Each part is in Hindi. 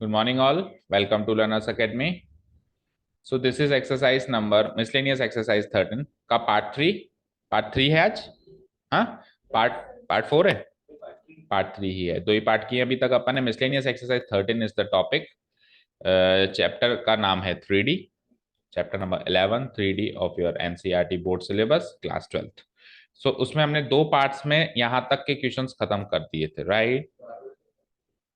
Good morning, all. Welcome to Learners Academy. So this is exercise number miscellaneous exercise 13 का पार्ट थ्री है आज। हाँ, पार्ट पार्ट फोर है, पार्ट थ्री ही है। दो ही पार्ट किए अभी तक अपन ने। Miscellaneous exercise 13 is the topic. Chapter का नाम है 3D। Chapter number 11 3D of your NCERT board syllabus class 12th। सो उसमें हमने दो पार्ट्स में यहाँ तक के क्वेश्चंस खत्म कर दिए थे, राइट।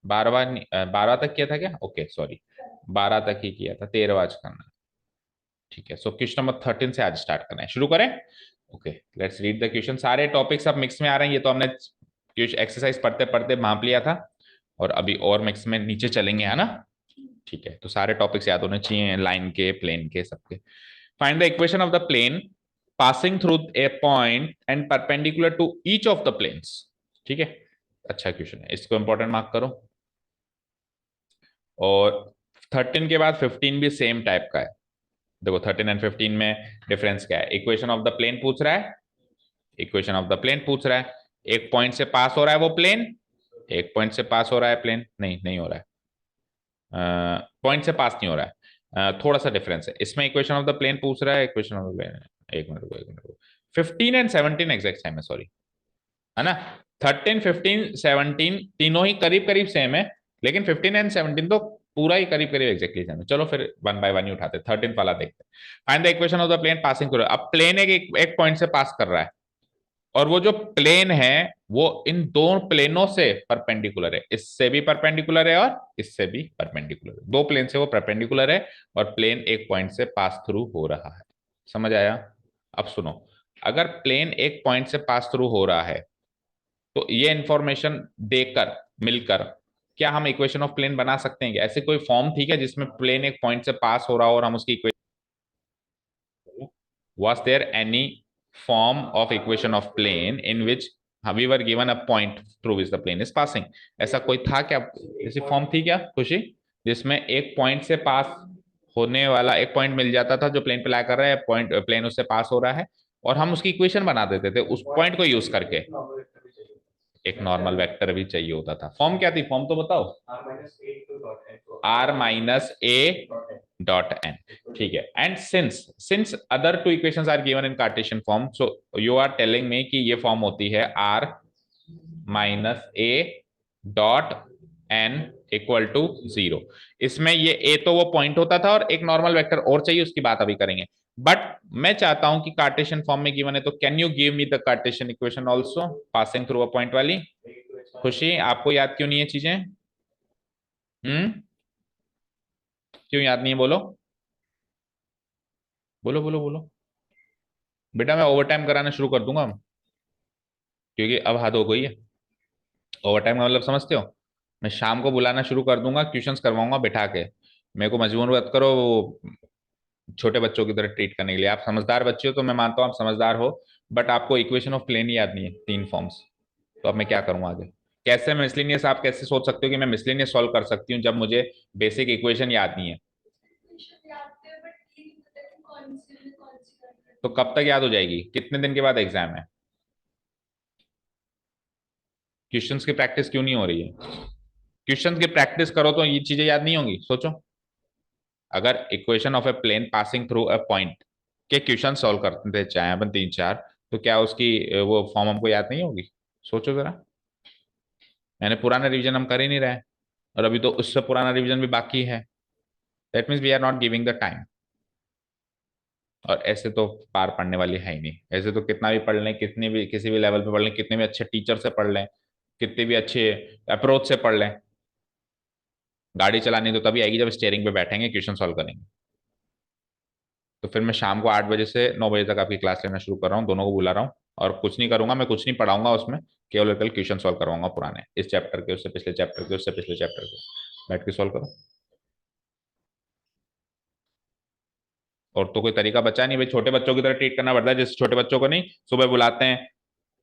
12 तक किया था क्या? ओके सॉरी, 12 तक ही किया था, 13 आज करना है। ठीक है, सो क्वेश्चन नंबर 13 से आज स्टार्ट करना है। शुरू करें? Okay, let's read the question. सारे टॉपिक्स अब मिक्स में आ रहे हैं। ये तो हमने एक्सरसाइज पढ़ते पढ़ते भांप लिया था, और अभी और मिक्स में नीचे चलेंगे, है ना। ठीक है, तो सारे टॉपिक्स याद होने चाहिए, लाइन के, प्लेन के, सबके। Find the equation of the plane passing through a point and perpendicular to each of the planes. ठीक है, अच्छा क्वेश्चन है, इसको इंपॉर्टेंट मार्क करो। और 13 के बाद 15 भी सेम टाइप का है। देखो 13 एंड 15 में डिफरेंस क्या है? इक्वेशन ऑफ द प्लेन पूछ रहा है, इक्वेशन ऑफ द प्लेन पूछ रहा है। एक पॉइंट से पास हो रहा है वो प्लेन, एक पॉइंट से पास हो रहा है प्लेन, नहीं नहीं हो रहा है, पॉइंट से पास नहीं हो रहा है। थोड़ा सा डिफरेंस है इसमें। इक्वेशन ऑफ द प्लेन पूछ रहा है, इक्वेशन ऑफ द प्लेन, एक मिनट रुको, एक मिनट रुको। 15 एंड 17 एग्जैक्ट सेम है, सॉरी, है ना। 13 15 17 तीनों ही करीब करीब सेम है, लेकिन 15 एंड 17 तो पूरा ही करीब करीब एग्जैक्टली सेम है। चलो फिर वन बाय वन ही उठाते हैं, 13 वाला देखते हैं। Find the equation of the plane passing through. अब प्लेन एक पॉइंट से पास कर रहा है, और वो जो प्लेन है वो इन दो प्लेनों से परपेंडिकुलर है। इससे भी परपेंडिकुलर है और इससे भी परपेंडिकुलर है। दो प्लेन से वो परपेंडिकुलर है, और प्लेन एक पॉइंट से पास थ्रू हो रहा है। समझ आया? अब सुनो, अगर प्लेन एक पॉइंट से पास थ्रू हो रहा है, तो ये इंफॉर्मेशन देकर मिलकर क्या हम इक्वेशन ऑफ प्लेन बना सकते हैं? ऐसे कोई फॉर्म थी क्या जिसमें प्लेन एक पॉइंट से पास हो रहा हो और हम उसकी equation, was there any form of equation of plane in which we were given a point through which the plane is passing? ऐसा कोई था क्या? ऐसी फॉर्म थी क्या खुशी, जिसमें एक पॉइंट से पास होने वाला एक पॉइंट मिल जाता था जो प्लेन पे ला कर रहा है, पॉइंट प्लेन उससे पास हो रहा है, और हम उसकी इक्वेशन बना देते थे उस पॉइंट को यूज करके? एक नॉर्मल वेक्टर भी चाहिए होता था। फॉर्म क्या थी? फॉर्म तो बताओ। R minus A dot N. ठीक है, and since other two equations are given in Cartesian form, so you are telling me कि ये फॉर्म होती है R minus A dot N equal to 0। इसमें ये ए तो वो पॉइंट होता था, और एक नॉर्मल वेक्टर और चाहिए, उसकी बात अभी करेंगे। बट मैं चाहता हूं कि कार्टेशियन फॉर्म में गिवन है, तो can you give me the Cartesian equation also passing through a point वाली? खुशी, आपको याद क्यों नहीं है चीजें? क्यों याद नहीं है? बोलो बोलो बोलो बोलो। बेटा मैं ओवर टाइम कराना शुरू कर दूंगा, क्योंकि अब हद हो गई है। ओवर टाइम का मतलब समझते हो? मैं शाम को बुलाना शुरू कर दूंगा, ट्यूशंस करवाऊंगा बैठा के। मेरे को मजबूर मत करो वो छोटे बच्चों की तरह ट्रीट करने के लिए। आप समझदार बच्चे हो तो मैं मानता हूँ आप समझदार हो, बट आपको इक्वेशन ऑफ प्लेन ही याद नहीं है, तीन फॉर्म्स। तो अब मैं क्या करूँ आगे? कैसे मिसलिनियस, आप कैसे सोच सकते हो कि मैं मिसलिनियस सॉल्व कर सकती हूँ जब मुझे बेसिक इक्वेशन याद नहीं है? तो कब तक याद हो जाएगी? कितने दिन के बाद एग्जाम है? क्वेश्चंस की प्रैक्टिस क्यों नहीं हो रही है? क्वेश्चंस की प्रैक्टिस करो तो ये चीजें याद नहीं होंगी। सोचो, अगर equation of a plane passing through a point के क्वेश्चन सॉल्व करते चाहे अपन तीन चार, तो क्या उसकी वो फॉर्म हमको याद नहीं होगी? सोचो जरा। मैंने पुराना रिवीजन हम कर ही नहीं रहे हैं, और अभी तो उससे पुराना रिवीजन भी बाकी है। That means we are not giving the time. और ऐसे तो पार पढ़ने वाली है ही नहीं। ऐसे तो कितना भी पढ़ लें, कितने भी किसी भी लेवल पे पढ़ लें, कितने भी अच्छे टीचर से पढ़ लें, कितने भी अच्छे अप्रोच से पढ़ लें, गाड़ी चलानी तो तभी आएगी जब स्टेयरिंग पे बैठेंगे, क्वेश्चन सॉल्व करेंगे। तो फिर मैं शाम को 8 बजे से 9 बजे तक आपकी क्लास लेना शुरू कर रहा हूँ, दोनों को बुला रहा हूँ। और कुछ नहीं करूंगा, मैं कुछ नहीं पढ़ाऊंगा उसमें, केवल कल क्वेश्चन सॉल्व करवाऊंगा पुराने, इस चैप्टर के, उससे पिछले चैप्टर के, उससे पिछले चैप्टर के। बैठ के सॉल्व करो। और तो कोई तरीका बचा नहीं भाई, छोटे बच्चों की तरह ट्रीट करना पड़ता है। जैसे छोटे बच्चों को नहीं सुबह बुलाते हैं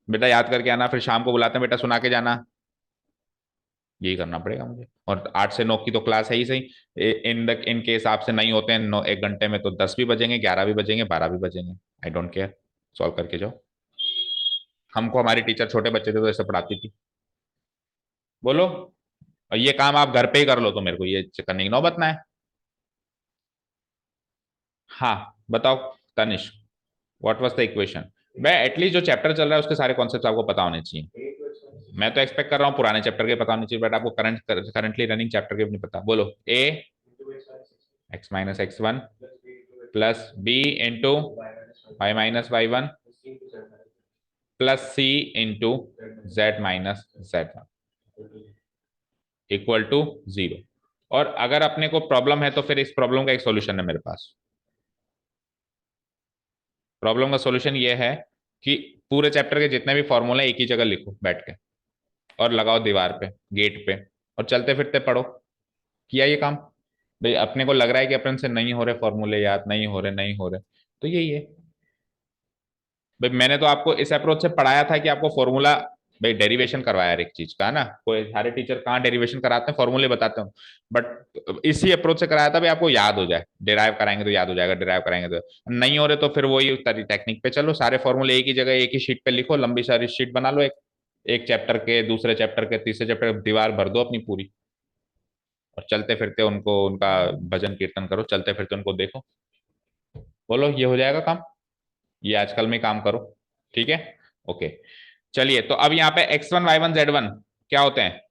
बेटा याद करके आना, फिर शाम को बुलाते हैं बेटा सुना के जाना, यही करना पड़ेगा मुझे। और 8 से 9 की तो क्लास है ही सही। इन केस आपसे नहीं होते हैं 1 घंटे में, तो 10 भी बजेंगे, 11 भी बजेंगे, 12 भी बजेंगे, आई डोंट केयर। सॉल्व करके जाओ। हमको हमारी टीचर छोटे बच्चे थे तो ऐसे पढ़ाती थी। बोलो। और ये काम आप घर पे ही कर लो, तो मेरे को ये करने की नौबत ना है। हाँ बताओ Tanish, what was the equation. मैं एटलीस्ट जो चैप्टर चल रहा है उसके सारे कॉन्सेप्ट आपको पता होने चाहिए। मैं तो एक्सपेक्ट कर रहा हूँ पुराने चैप्टर के पता होने चाहिए, बट आपको करंटली रनिंग चैप्टर के भी नहीं पता। बोलो A X minus X one plus B into Y minus Y one plus C into Z minus Z one equal to zero. और अगर अपने को प्रॉब्लम है तो फिर इस प्रॉब्लम का एक सॉल्यूशन है मेरे पास। प्रॉब्लम का सॉल्यूशन ये है कि पूरे चैप्टर के जितने भी फॉर्मूले एक ही जगह लिखो बैठ के, और लगाओ दीवार पे, गेट पे, और चलते फिरते पढ़ो। किया ये काम? भाई अपने को लग रहा है कि अपन से नहीं हो रहे फॉर्मूले याद, नहीं हो रहे, नहीं हो रहे, तो यही है। भाई मैंने तो आपको इस अप्रोच से पढ़ाया था कि आपको फॉर्मूला, भाई डेरिवेशन करवाया हर एक चीज का ना, कोई सारे टीचर कहाँ डेरिवेशन कराते हैं, फॉर्मूले बताते हो, बट इसी अप्रोच से कराया था भाई आपको याद हो जाए, डिराइव कराएंगे तो याद हो जाएगा, डिराइव कराएंगे तो नहीं हो रहे, तो फिर वही टेक्निक पे चलो, सारे फॉर्मूले एक ही जगह एक ही शीट पे लिखो, लंबी सारी शीट बना लो, एक एक चैप्टर के, दूसरे चैप्टर के, तीसरे चैप्टर, दीवार भर दो अपनी पूरी, और चलते फिरते उनको, उनका भजन कीर्तन करो, चलते फिरते उनको देखो। बोलो ये हो जाएगा काम, ये आजकल में काम करो, ठीक है। ओके चलिए, तो अब यहाँ पे X one Y one Z one क्या होते हैं?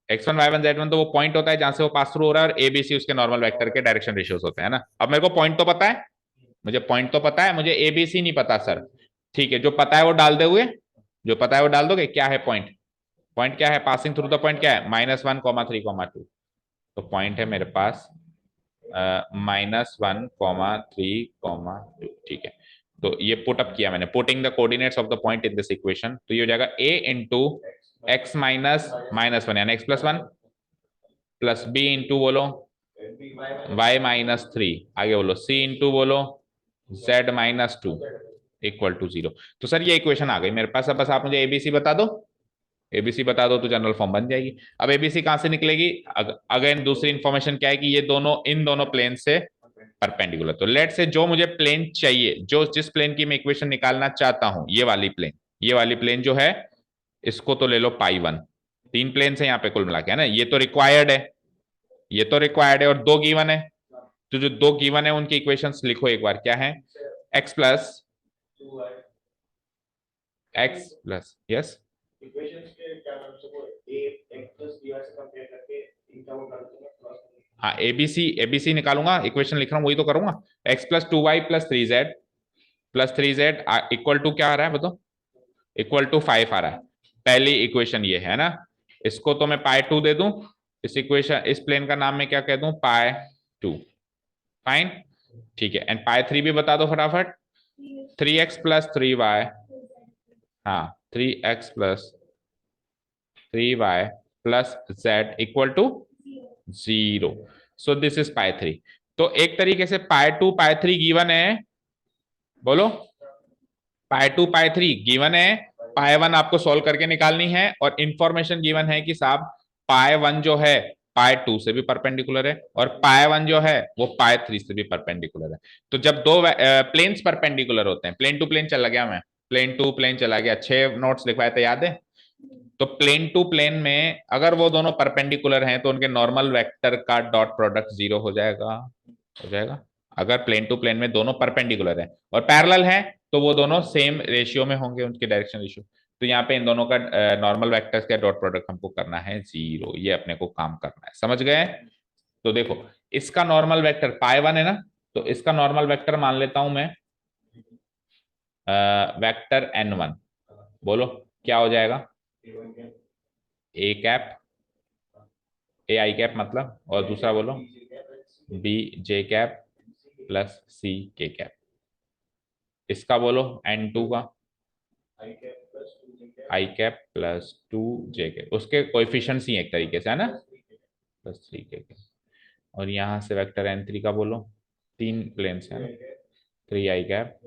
X one Y one Z one तो वो पॉइंट होता है जहां से वो पास थ्रू हो रहा है, और एबीसी उसके नॉर्मल वेक्टर के डायरेक्शन रेशियोज होते हैं ना। अब मेरे को पॉइंट तो पता है, मुझे पॉइंट तो पता है, मुझे एबीसी नहीं पता सर। ठीक है, जो पता है वो डाल दे हुए, जो पता है वो डाल दोगे। क्या है पॉइंट? पॉइंट क्या है? पासिंग थ्रू द पॉइंट क्या है? -1, 3, 2। तो पॉइंट है मेरे पास -1, 3, 2। ठीक है, तो ये पुट अप किया मैंने, putting the coordinates of the point in this equation, तो ये हो जाएगा a into x minus minus one यानी x+1 प्लस बी इंटू बोलो y-3, आगे बोलो c इंटू बोलो z-2 इक्वल टू जीरो। तो सर ये इक्वेशन आ गई मेरे पास। अब बस आप मुझे एबीसी बता दो, एबीसी बता दो तो जनरल फॉर्म बन जाएगी। अब एबीसी कहां से निकलेगी? अगेन दूसरी इंफॉर्मेशन क्या है कि ये दोनों, इन दोनों प्लेन से परपेंडिकुलर। तो लेट से जो मुझे प्लेन चाहिए, जो जिस प्लेन की मैं इक्वेशन निकालना चाहता हूं, ये वाली प्लेन, ये वाली प्लेन जो है, इसको तो ले लो पाई वन। तीन प्लेन से यहाँ पे कुल मिला के है ना, ये तो रिक्वायर्ड है, ये तो रिक्वायर्ड है, और दो गिवन है। तो जो दो गिवन है उनकी इक्वेशंस लिखो एक बार, क्या है? X plus x plus yes, हाँ एबीसी, एबीसी निकालूंगा, इक्वेशन लिख रहा हूँ वही तो करूंगा। x+2y+3z इक्वल टू क्या आ रहा है बताओ? इक्वल टू 5 आ रहा है। पहली इक्वेशन ये है ना, इसको तो मैं पाई टू दे दूं, इस इक्वेशन, इस प्लेन का नाम मैं क्या कह दूं? पाई टू। फाइन, ठीक है। एंड पाई थ्री भी बता दो फटाफट। 3x+3y, हाँ 3x+3y+z equal to zero. So this is pi three. तो एक तरीके से pi two pi three given है, बोलो pi two pi three given है, पाई वन आपको सोल्व करके निकालनी है, और इंफॉर्मेशन गिवन है कि साहब पाई वन जो है पाई टू से भी परपेंडिकुलर है, और पाई वन जो है वो पाई थ्री से भी परपेंडिकुलर है। तो जब दो प्लेन्स परपेंडिकुलर होते हैं, प्लेन टू प्लेन चला गया मैं, प्लेन टू प्लेन चला गया, 6 नोट्स लिखवाए थे याद है? तो प्लेन टू प्लेन में अगर वो दोनों परपेंडिकुलर हैं तो उनके नॉर्मल वेक्टर का डॉट प्रोडक्ट जीरो हो जाएगा, हो जाएगा। अगर प्लेन टू प्लेन में दोनों परपेंडिकुलर है और पैरेलल है तो वो दोनों सेम रेशियो में होंगे, उनके डायरेक्शन रेशियो। तो यहाँ पे इन दोनों का नॉर्मल वेक्टर्स का डॉट प्रोडक्ट हमको करना है जीरो, ये अपने को काम करना है, समझ गए? तो देखो इसका नॉर्मल वेक्टर पाई वन है ना, तो इसका नॉर्मल वेक्टर मान लेता हूं मैं वेक्टर n1। बोलो क्या हो जाएगा? A cap, A I cap मतलब, और दूसरा बोलो बी जे कैप प्लस सी के कैप। इसका बोलो n2 का आई कैप प्लस 2 जे कैप, उसके कोएफिशिएंट्स ही एक तरीके से है ना, प्लस 3 के कैप। और यहाँ से वेक्टर n3 का बोलो, तीन प्लेन है ना, 3 i cap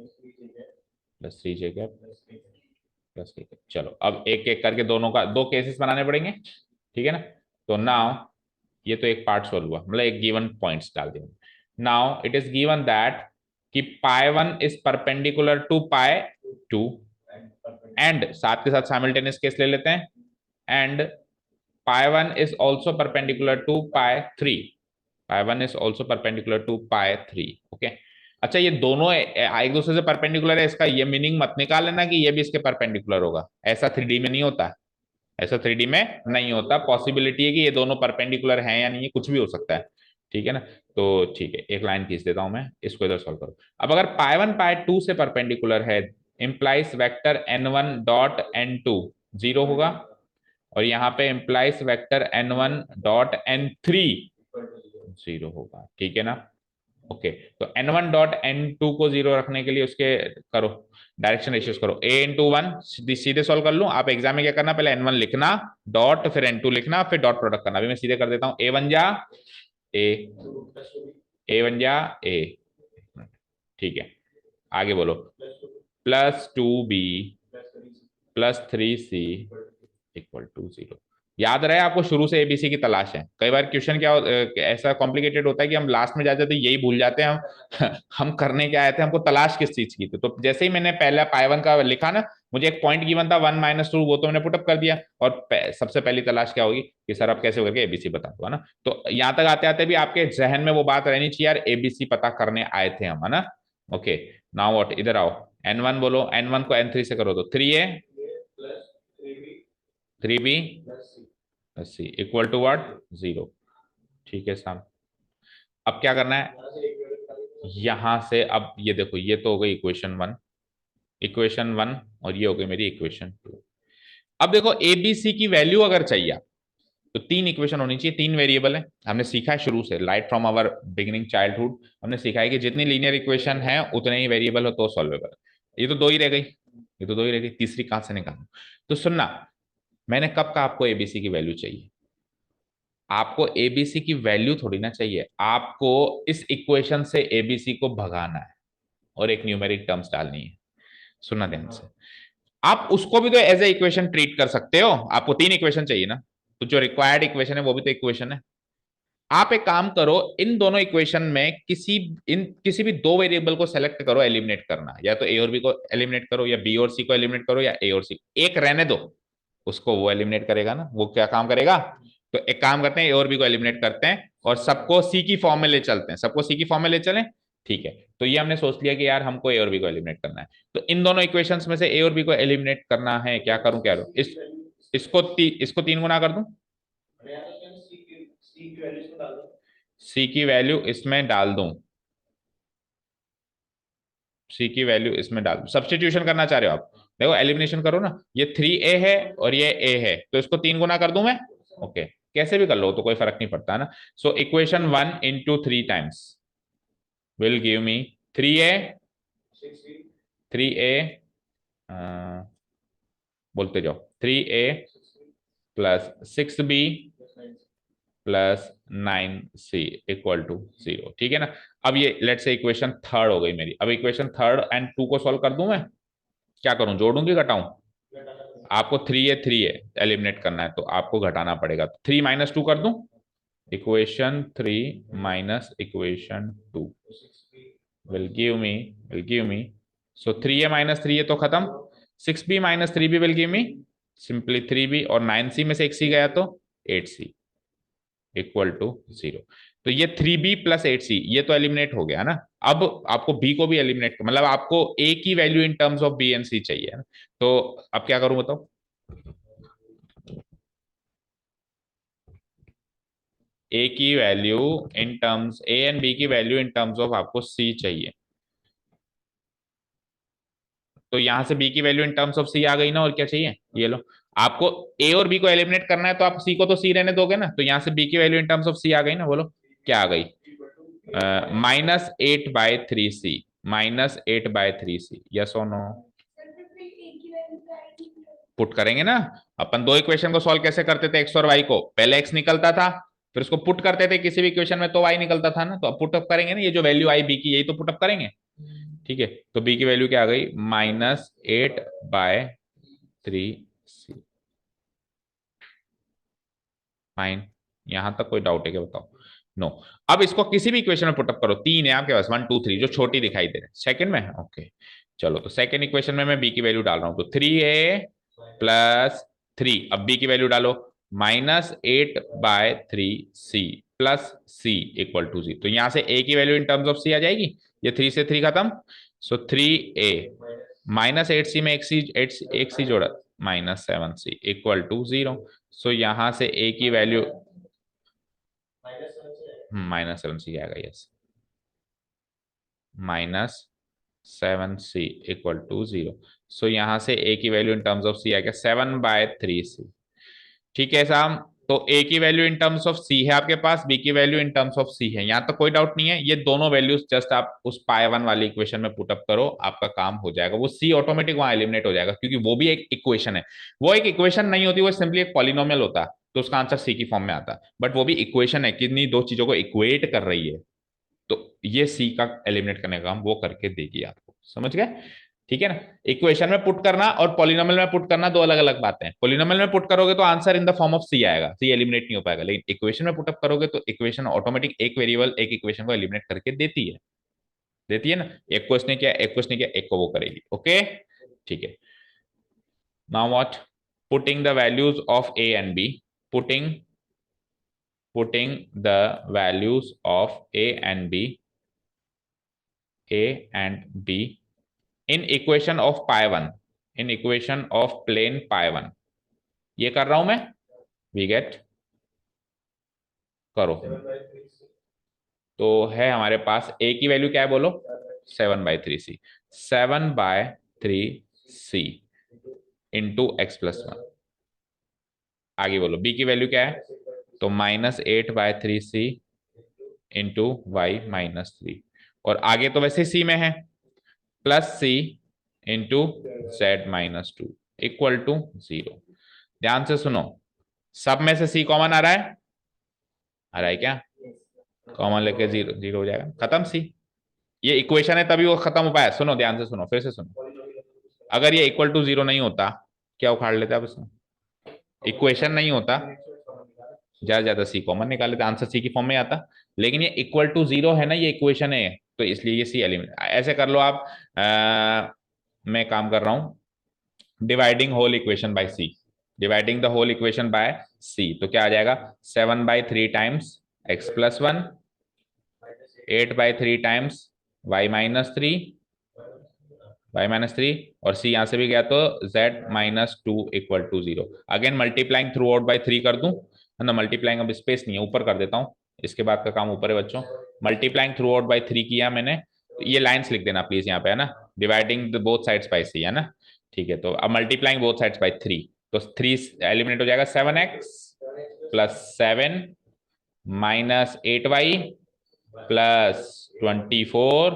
plus 3 J cap plus के कैप। चलो अब एक एक करके दोनों का दो केसेस बनाने पड़ेंगे, ठीक है ना। तो नाउ ये तो एक पार्ट सोल्व हुआ, मतलब एक गिवन पॉइंट्स डाल दिए। Now it is given that कि pi one is perpendicular to pi two, and साथ के साथ साइमल्टेनियस केस ले लेते हैं, and pi 1 is also perpendicular to pi 3, pi 1 is also perpendicular to pi 3। Okay, अच्छा ये दोनों एक दूसरे से परपेंडिकुलर है, इसका ये मीनिंग मत निकाल लेना कि ये भी इसके परपेंडिकुलर होगा, ऐसा 3D में नहीं होता, ऐसा 3D में नहीं होता। पॉसिबिलिटी है कि ये दोनों परपेंडिकुलर हैं या नहीं, ये कुछ भी हो सकता है, ठीक है ना। तो ठीक है, एक लाइन खींच देता हूं मैं, इसको इधर सॉल्व करो। अब अगर पाई 1 पाई 2 से परपेंडिकुलर है, implies vector n1 dot n2 zero होगा, और यहाँ पे implies vector n1 dot n3 zero होगा, ठीक है ना। ओके, तो n1 डॉट n2 को जीरो रखने के लिए उसके करो डायरेक्शन रेशियोज करो, a इंटू वन, सीधे सॉल्व कर लूं। आप एग्जाम में क्या करना, पहले n1 लिखना डॉट, फिर n2 लिखना, फिर डॉट प्रोडक्ट करना। अभी मैं सीधे कर देता हूं, a1 जा a, a1 जा a, ठीक है, आगे बोलो। Plus 2b plus 3c equal to zero. याद रहे आपको शुरू से एबीसी की तलाश है। कई बार क्वेश्चन क्या ऐसा कॉम्प्लिकेटेड होता है कि हम लास्ट में जाते तो यही भूल जाते हैं हम हम करने क्या आए थे, हमको तलाश किस चीज की थी। तो जैसे ही मैंने पहला पाई 1 का लिखा ना, मुझे एक पॉइंट गिवन था 1 माइनस 2, वो तो मैंने पुटअप कर दिया, और सबसे पहली तलाश क्या होगी कि सर आप कैसे करके एबीसी बता दो, है ना। तो यहाँ तक आते आते भी आपके जहन में वो बात रहनी चाहिए, यार एबीसी पता करने आए थे हम, है ना। ओके, नाउ व्हाट, इधर आओ, n1 बोलो, n1 को n3 से करो तो 3a 3b C equal to what, zero, ठीक है साहब। अब क्या करना है, यहां से अब ये देखो, ये तो हो गई इक्वेशन 1, इक्वेशन 1, और ये हो गई मेरी इक्वेशन 2। अब देखो एबीसी की वैल्यू अगर चाहिए तो तीन इक्वेशन होनी चाहिए, तीन वेरिएबल है। हमने सीखा है शुरू से, light from our beginning childhood, हमने सीखा है कि जितनी लीनियर इक्वेशन है उतने ही वेरिएबल हो तो सॉल्वेबल। ये तो दो ही रह गई, ये तो दो ही रह गई, तीसरी कहां से निकालू। तो सुनना, मैंने कब कहा आपको एबीसी की वैल्यू चाहिए, आपको एबीसी की वैल्यू थोड़ी ना चाहिए, आपको इस इक्वेशन से एबीसी को भगाना है और एक न्यूमेरिक टर्म्स डालनी है। सुनना ध्यान से, आप उसको भी तो एज ए इक्वेशन ट्रीट कर सकते हो, आपको तीन इक्वेशन चाहिए ना, तो जो रिक्वायर्ड इक्वेशन है वो भी तो इक्वेशन है। आप एक काम करो, इन दोनों इक्वेशन में किसी भी दो वेरिएबल को सेलेक्ट करो, एलिमिनेट करना, या तो ए और बी को एलिमिनेट करो, या बी और सी को एलिमिनेट करो, या ए और सी, एक रहने दो, उसको वो एलिमिनेट करेगा ना, वो क्या काम करेगा। तो एक काम करते हैं, ए और बी को एलिमिनेट करते हैं और सबको सी की फॉर्म में ले चलते हैं, सबको सी की फॉर्म में ले चलें, ठीक है। तो ये हमने सोच लिया कि यार हमको ए और बी को एलिमिनेट करना है, तो इन दोनों इक्वेशंस में से ए और बी को एलिमिनेट करना है, क्या करूं क्या करूं, इसको 3 गुना कर दूं, सी की वैल्यू इसमें डाल दूं, सी की वैल्यू इसमें डाल दूं, सब्स्टिट्यूशन करना चाह रहे हो आप, देखो एलिमिनेशन करो ना, ये 3a है और ये a है, तो इसको 3 गुना कर दूं मैं, ओके, कैसे भी कर लो तो कोई फर्क नहीं पड़ता है ना। So equation 1 into 3 times will give me 3a, 3a, बोलते जाओ, 3a plus 6b plus 9c equal to zero, ठीक है ना। अब ये लेट से इक्वेशन थर्ड हो गई मेरी, अब इक्वेशन थर्ड एंड 2 को सॉल्व कर दूं मैं, क्या करूं, जोड़ूं कि घटाऊं। आपको 3a एलिमिनेट करना है तो आपको घटाना पड़ेगा, 3 माइनस 2 कर दूं, equation 3 minus equation 2 will give me so 3a minus 3a तो खत्म, 6b minus 3b will give me simply 3b, और 9c में से एक सी गया तो 8c इक्वल टू जीरो। तो ये 3b प्लस 8c ये तो एलिमिनेट हो गया ना। अब आपको b को भी एलिमिनेट, मतलब आपको a की value in terms of b and c चाहिए ना। तो अब क्या करूं बताओ, a की value in terms, a and b की वैल्यू इन टर्म्स ऑफ आपको c चाहिए, तो यहां से b की value in terms of c आ गई ना, और क्या चाहिए, ये लो। आपको a और b को एलिमिनेट करना है तो आप c को तो c रहने दोगे ना, तो यहां से b की value in terms of c आ गई ना, बोलो क्या आ गई, -8/3c, -8/3c, यस और नो। पुट करेंगे ना, अपन दो इक्वेशन को सॉल्व कैसे करते थे, एक्स और वाई को, पहले एक्स निकलता था, फिर उसको पुट करते थे किसी भी इक्वेशन में तो वाई निकलता था ना, तो अब पुटअप करेंगे ना, ये जो वैल्यू आई बी की यही तो पुटअप करेंगे, ठीक है। तो बी की वैल्यू क्या आ गई, -8/3c, फाइन। यहां तक कोई डाउट है क्या बताओ, नो अब इसको किसी भी इक्वेशन में पुटअप करो, तीन है आपके पास, 1 2 3 जो छोटी दिखाई दे रहे सेकंड में, ओके। चलो तो सेकंड इक्वेशन में मैं बी की वैल्यू डाल रहा हूं, तो 3a प्लस 3, अब बी की वैल्यू डालो, -8/3c plus C equal to G. तो यहां से ए की value in terms of C आ जाएगी, ये 3 से 3 खत्म, सो 3a -8c में एक सी जोड़ा -7c इक्वल टू 0। सो यहां से a की वैल्यू -7c आएगा, यस, -7c इक्वल टू 0। सो यहां से a की value in terms of c आ गया 7/3c। ठीक है साहब, तो a की value in terms of c है आपके पास, b की value in terms of c है, यहां तो कोई डाउट नहीं है। ये दोनों वैल्यूज जस्ट आप उस पाई वन वाली इक्वेशन में पुट अप करो, आपका काम हो जाएगा। वो c ऑटोमेटिक वहां एलिमिनेट हो जाएगा, क्योंकि वो भी एक इक्वेशन है। वो एक इक्वेशन नहीं होती, वो सिंपली एक पॉलिनोमियल होता, तो उसका आंसर c की फॉर्म में आता, बट वो भी इक्वेशन है, कितनी दो चीजों को इक्वेट कर रही है। तो ये सी का एलिमिनेट करने का काम वो करके देगी आपको, समझ गए? ठीक है ना। इक्वेशन में पुट करना और पॉलिनोमियल में पुट करना दो अलग अलग बातें हैं। पॉलिनोमियल में पुट करोगे तो answer in the form of C आएगा, सी एलिमिनेट नहीं हो पाएगा, लेकिन इक्वेशन में पुटअप करोगे तो इक्वेशन ऑटोमेटिक एक वेरिएबल एक इक्वेशन को एलिमिनेट करके देती है ना। एक को इसने किया, एक को इसने किया, एक को वो करेगी। ओके, ठीक है। Now what, putting the values of A and B, putting the values of A and B in equation of pi 1, in equation of plane pi 1, ये कर रहा हूं मैं, we get, करो। तो है हमारे पास a की वैल्यू क्या है बोलो, 7/3c, 7/3c इंटू x+1। आगे बोलो b की वैल्यू क्या है, तो -8/3c इंटू y-3। और आगे तो वैसे c में है, plus C into Z-2 equal to 0। ध्यान से सुनो, सब में से सी कॉमन आ रहा है क्या? कॉमन लेके 0 0 हो जाएगा, खत्म सी। ये इक्वेशन है तभी वो खत्म हो पाया। सुनो ध्यान से सुनो, फिर से सुनो, अगर ये इक्वल टू 0 नहीं होता, क्या उखाड़ लेते आप इसमें? इक्वेशन नहीं होता, ज्यादा ज्यादा सी कॉमन निकाल लेते, आंसर सी की फॉर्म में आता। लेकिन ये इक्वल टू 0 है ना, ये इक्वेशन है, तो इसलिए ये सी एलिमेंट। ऐसे कर लो आप, मैं काम कर रहा हूं dividing whole equation by C, dividing the whole equation by C, तो क्या आ जाएगा, 7/3 times x+1, 8/3 times y-3, y-3, और c यहां से भी गया तो Z-2 equal to 0। Again multiplying through out by 3 कर दूं, है ना। मल्टीप्लाइंग अब स्पेस नहीं है, ऊपर कर देता हूं, इसके बाद का काम ऊपर है बच्चों। मल्टीप्लाइंग थ्रू आउट बाई 3 किया मैंने, तो ये लाइन्स लिख देना प्लीज यहाँ पे, है ना। Dividing the both sides by C, है ना। ठीक है, तो अब मल्टीप्लाइंग बोथ साइड्स बाई 3, तो 3 एलिमिनेट हो जाएगा, 7x plus 7 -8y plus 24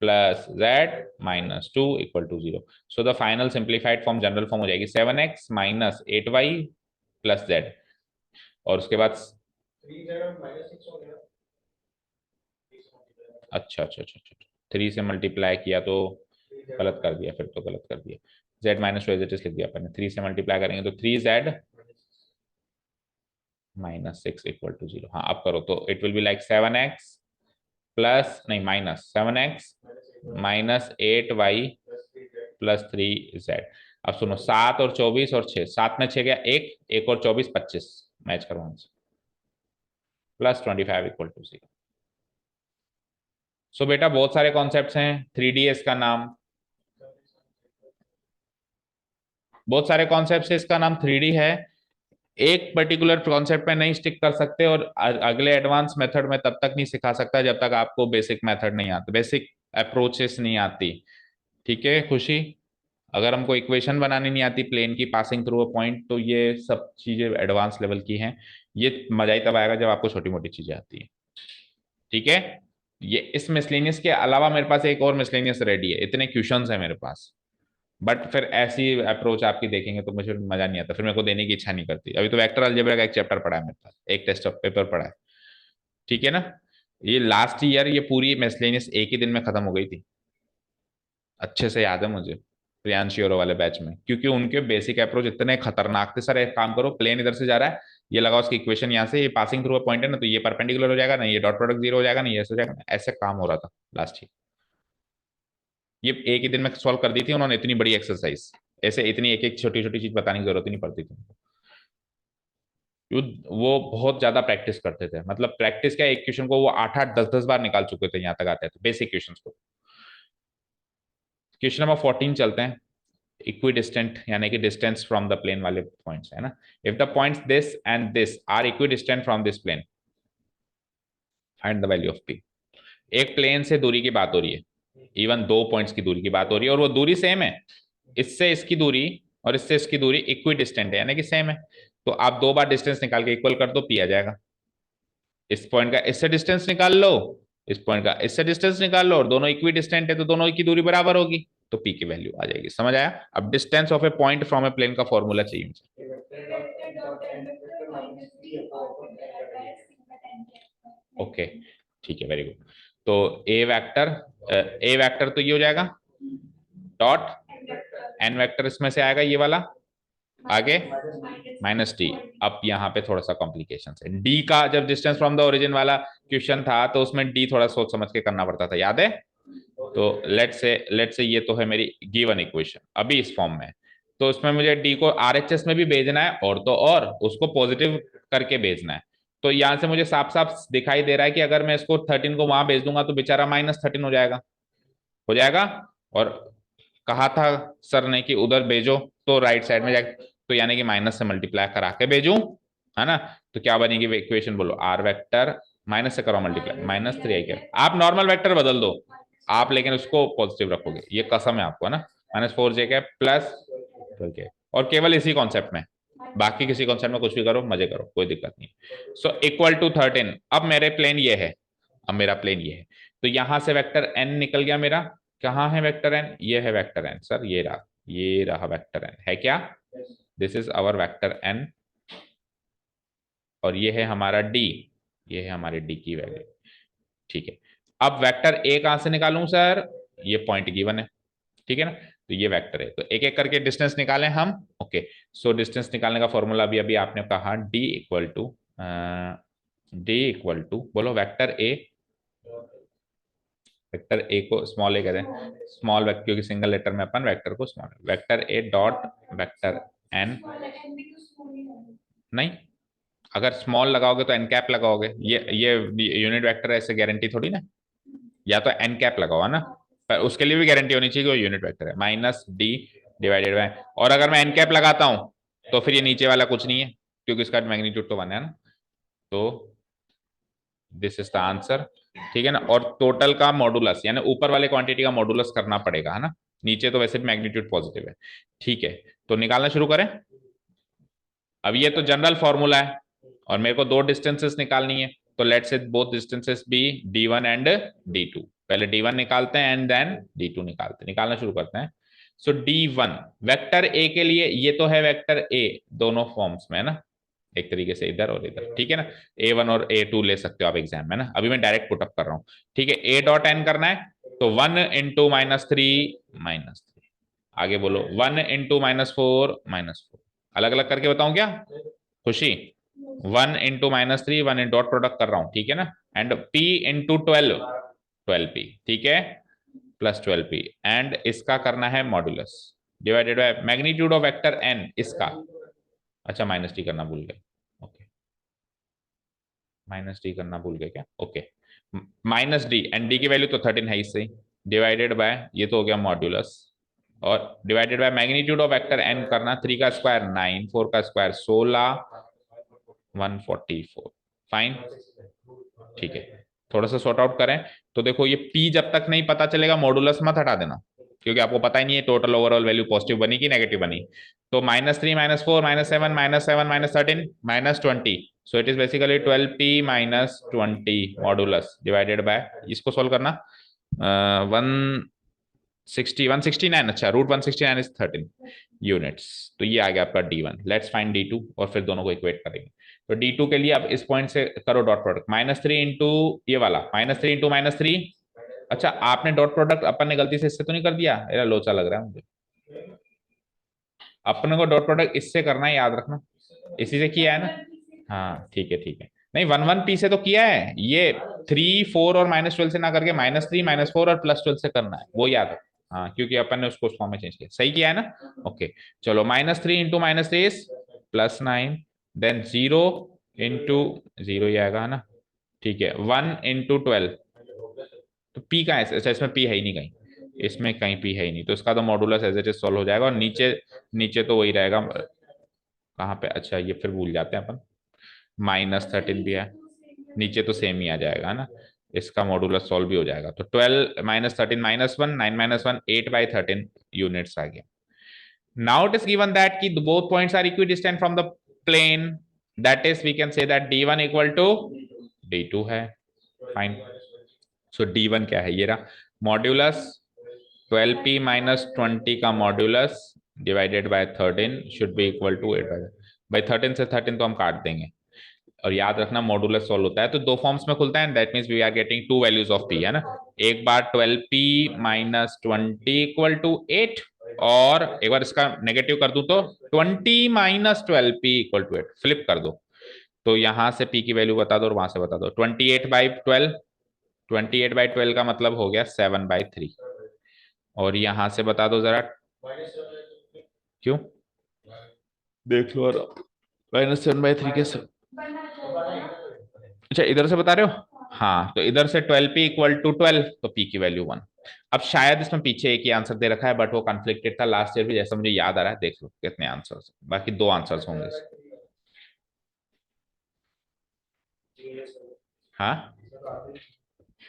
plus Z-2 equal to 0। So the final simplified form general form हो जाएगी 7x -8y प्लस Z, और उसके बाद अच्छा 3 से मल्टीप्लाई किया तो गलत कर दिया, फिर तो गलत कर दिया। Z-2 लिख दिया अपन ने, 3 से मल्टीप्लाई करेंगे तो 3Z -6 इक्वल टू 0। हाँ अब करो तो it will be like 7x plus नहीं -7x -8y प्लस 3Z। अब सुनो, 7 और 24 और 6, 7 में 6 गया, एक और 24 25, मैच करवाओ, प्लस 25 इक्वल टू 0। सो बेटा बहुत सारे कॉन्सेप्ट्स हैं, 3D है इसका नाम, बहुत सारे कॉन्सेप्ट्स है, इसका नाम 3D है। एक पर्टिकुलर कॉन्सेप्ट में नहीं स्टिक कर सकते, और अगले एडवांस मेथड में तब तक नहीं सिखा सकता जब तक आपको बेसिक मेथड नहीं आता, बेसिक अप्रोचेस नहीं आती। ठीक है खुशी, अगर हमको इक्वेशन बनानी नहीं आती प्लेन की पासिंग थ्रू अ पॉइंट, तो ये सब चीजें एडवांस लेवल की हैं। ये मजा ही तब आएगा जब आपको छोटी मोटी चीजें आती हैं। ठीक है, ये इस मिसलेनियस के अलावा मेरे पास एक और मिसलेनियस रेडी है, इतने क्वेश्चंस है मेरे पास, बट फिर ऐसी अप्रोच आपकी देखेंगे तो मुझे मजा नहीं आता, फिर मेरे को देने की इच्छा नहीं करती। अभी तो वेक्टर अलजेब्रा का एक चैप्टर पढ़ा है मेरे पास, एक टेस्ट ऑफ पेपर पढ़ा है। ठीक है ना। ये लास्ट ईयर ये पूरी मिसलेनियस एक ही दिन में खत्म हो गई थी, अच्छे से याद है मुझे, प्रियांशी और वाले बैच में, क्योंकि उनके बेसिक अप्रोच इतने खतरनाक थे। सर एक काम करो, प्लेन इधर से जा रहा है, ये लगाओ उसकी इक्वेशन यहाँ से, ये पासिंग थ्रू पॉइंट है ना, तो ये परपेंडिकुलर हो जाएगा ना, ये डॉट प्रोडक्ट 0 हो जाएगा ना, ये ऐसे हो जाएगा ना, ऐसे काम हो रहा था लास्ट ईयर। ये एक ही दिन में सॉल्व कर दी थी उन्होंने, इतनी बड़ी एक्सरसाइज, ऐसे इतनी एक एक छोटी छोटी चीज बताने की जरूरत ही नहीं पड़ती थी। वो बहुत ज्यादा प्रैक्टिस करते थे, मतलब प्रैक्टिस क्या, एक क्वेश्चन को वो 8-8 10-10 बार निकाल चुके थे, यहाँ तक आते थे बेसिक क्वेश्चन को। क्वेश्चन नंबर 14 चलते हैं। इक्विडिस्टेंट यानी कि डिस्टेंस फ्रॉम द प्लेन वाले पॉइंट्स है ना। If the points this and this are equidistant from this plane, find the value of P. एक प्लेन से दूरी की बात हो रही है, इवन दो पॉइंट्स की दूरी की बात हो रही है, और वो दूरी सेम है। इससे इसकी दूरी और इससे इसकी दूरी इक्वी डिस्टेंट है, यानी कि सेम है। तो आप दो बार डिस्टेंस निकाल के इक्वल कर दो, पी आ जाएगा। इस पॉइंट का इससे डिस्टेंस निकाल लो, इस पॉइंट का इससे डिस्टेंस निकाल लो, और दोनों इक्वी डिस्टेंट है तो दोनों की दूरी बराबर होगी, तो पी की वैल्यू आ जाएगी। समझ आया? अब distance of a point from a plane का फॉर्मूला चाहिए मुझे। ओके, ठीक है, वेरी गुड। तो ए वेक्टर तो ये हो जाएगा डॉट, एन वेक्टर इसमें से आएगा ये वाला, आगे माइनस डी। अब यहाँ पे थोड़ा सा कॉम्प्लिकेशन है, डी का जब डिस्टेंस फ्रॉम द ओरिजिन वाला क्वेश्चन था तो उसमें डी थोड़ा सोच समझ के करना पड़ता था, याद है? तो लेट से ये तो है मेरी गिवन इक्वेशन अभी इस फॉर्म में, तो उसमें मुझे डी को आरएचएस में भी भेजना है, और तो और उसको पॉजिटिव करके भेजना है। तो यहां से मुझे साफ साफ दिखाई दे रहा है कि अगर मैं इसको 13 को वहां भेज दूंगा तो बेचारा -13 हो जाएगा, हो जाएगा। और कहा था सर ने कि उधर भेजो तो राइट साइड में जाएगा, तो यानी कि माइनस से मल्टीप्लाई करा के भेजूं, है ना। तो क्या बनेगी इक्वेशन, बोलो। आर वेक्टर माइनस से करो मल्टीप्लाई, -3 आई क्या, आप नॉर्मल वेक्टर बदल दो आप, लेकिन उसको पॉजिटिव रखोगे, ये कसम है आपको, है ना। -4j कैप प्लस 12k, और केवल इसी कॉन्सेप्ट में, बाकी किसी कॉन्सेप्ट में कुछ भी करो, मजे करो, कोई दिक्कत नहीं। So equal to 13। अब मेरे प्लेन ये है, अब मेरा प्लेन ये है, तो यहां से वेक्टर एन निकल गया मेरा। कहाँ है वेक्टर एन? ये है वेक्टर एन सर, ये रहा वेक्टर एन, है क्या? This is our vector N, और ये है हमारा डी, ये है हमारे डी की वैल्यू, ठीक है। अब वेक्टर ए कहां से निकालूं सर? ये पॉइंट गिवन है, ठीक है ना। तो ये वेक्टर है, तो एक एक करके डिस्टेंस निकालें हम। ओके, सो डिस्टेंस निकालने का फॉर्मूला अभी अभी आपने कहा, डी इक्वल टू बोलो वेक्टर ए, वेक्टर ए को स्मॉल ए कहते हैं, स्मॉल वेक्टर, क्योंकि सिंगल लेटर में अपन वेक्टर को small, vector A dot vector N. नहीं, अगर स्मॉल लगाओगे तो एन कैप लगाओगे, ये यूनिट वेक्टर है, ऐसे गारंटी थोड़ी ना, या तो एन कैप लगाओ, है ना। पर उसके लिए भी गारंटी होनी चाहिए कि वो यूनिट वेक्टर है, -d डिवाइडेड बाय, और अगर मैं एन कैप लगाता हूं तो फिर ये नीचे वाला कुछ नहीं है, क्योंकि इसका मैग्नीट्यूड तो 1 है ना। तो दिस इज द आंसर, ठीक है ना। और टोटल का मॉडुलस, यानी ऊपर वाले क्वांटिटी का मॉडुलस करना पड़ेगा, है ना। नीचे तो वैसे भी मैग्नीट्यूड पॉजिटिव है, ठीक है। तो निकालना शुरू करें। अब ये तो जनरल फॉर्मूला है, और मेरे को दो डिस्टेंसेस निकालनी है, तो let's say both distances B d1 and d2। पहले d1 निकालते हैं एंड देन d2 निकालते हैं, निकालना शुरू करते हैं। सो d1 वेक्टर ए के लिए, ये तो है वेक्टर ए दोनों फॉर्म्स में, है ना, एक तरीके से इधर और इधर, ठीक है ना। A1 और A2 ले सकते हो आप एग्जाम में ना, अभी मैं डायरेक्ट पुटअप कर रहा हूँ, ठीक है। A डॉट एन करना है, तो 1 इंटू -3, आगे बोलो 1 इंटू -4, -4, अलग अलग करके बताऊं क्या खुशी? 1 इंटू -3, 1 इन डॉट प्रोडक्ट कर रहा हूं, ठीक है ना। एंड P इंटू 12P, ठीक है, प्लस 12P, एंड इसका करना है modulus divided by magnitude of vector N इसका। अच्छा, -d करना भूल गए, ओके, -d करना भूल गए क्या? ओके, -d, एंड d की वैल्यू तो 13 है इससे, डिवाइडेड बाय ये तो हो गया मॉड्यूलस, और divided by magnitude of vector n करना, 3 का स्क्वायर 9, 4 का स्क्वायर 16, 144, फाइन, ठीक है। थोड़ा सा सॉर्ट आउट करें, तो देखो ये p जब तक नहीं पता चलेगा मॉडुलस मत हटा देना, क्योंकि आपको पता ही नहीं है टोटल ओवरऑल वैल्यू पॉजिटिव बनी कि नेगेटिव बनी। तो -3, -4, -7, -7, -13, -20, so it is basically 12p -20 modulus divided by, इसको सोल्व करना, 169, अच्छा, √169 इज 13 यूनिट्स, तो ये आ गया आपका d1। लेट्स फाइंड d2, और फिर दोनों को इक्वेट करेंगे। तो d2 के लिए अब इस पॉइंट से करो डॉट प्रोडक्ट, -3 इंटू ये वाला, -3 इंटू -3। अच्छा, आपने डॉट प्रोडक्ट अपन ने गलती से इससे तो नहीं कर दिया? मेरा लोचा लग रहा है मुझे। अपने को डॉट प्रोडक्ट इससे करना है, याद रखना, इसी से किया है ना। हाँ, ठीक है, ठीक है। नहीं, 1 1p से तो किया है, ये 3 4 और -12 से ना करके -3 -4 और +12 से करना है, वो याद है। हाँ, क्योंकि अपन ने उसको उस फॉर्म में चेंज किया, सही किया है ना। ओके, चलो, -3 इंटू -3 +9, देन 0 इंटू 0 ही आएगा ना, ठीक है, 1 इंटू 12, तो पी का है, अच्छा इसमें पी है ही नहीं कहीं, इसमें कहीं पी है ही नहीं, तो इसका तो modulus as it is solve हो जाएगा, और नीचे नीचे तो वही रहेगा, कहाँ पे, अच्छा ये फिर भूल जाते हैं अपन, -13 भी है, नीचे तो सेम ही आ जाएगा ना, इसका मॉडुलस सॉल्व भी हो जाएगा, तो 12 -13 -1 9 -1 8/13 यूनिट्स आ गया. Now it is given that ki both points are equidistant from the plane. That is, we can say that d1 equal to d2 है. Fine. So d1 क्या है, ये रहा मॉड्यूलस 12p minus 20 का modulus divided by 13 should be equal to 8/13 से 13 तो हम काट देंगे, और याद रखना मॉडुलस सॉल्व होता है तो दो फॉर्म्स में खुलता है, that means we are getting two values of p, है ना. एक बार 12p minus 20 इक्वल टू 8, और एक बार इसका नेगेटिव कर दूं तो 20 minus 12p equal to 8, flip कर दो, तो यहां से p की वैल्यू बता दो और वहां से बता दो. 28/12, 28/12 का मतलब हो गया 7/3, और यहां से बता दो जरा, क्यों देख लो, -7/3 कैसे, अच्छा इधर से बता रहे हो, हाँ तो इधर से 12p इक्वल टू 12, तो p की वैल्यू 1. अब शायद इसमें पीछे एक ही आंसर दे रखा है, बट वो कॉन्फ्लिक्टेड था लास्ट ईयर भी, जैसा मुझे याद आ रहा है, देख लो कितने आंसर्स, बाकी 2 आंसर्स होंगे इसके. हाँ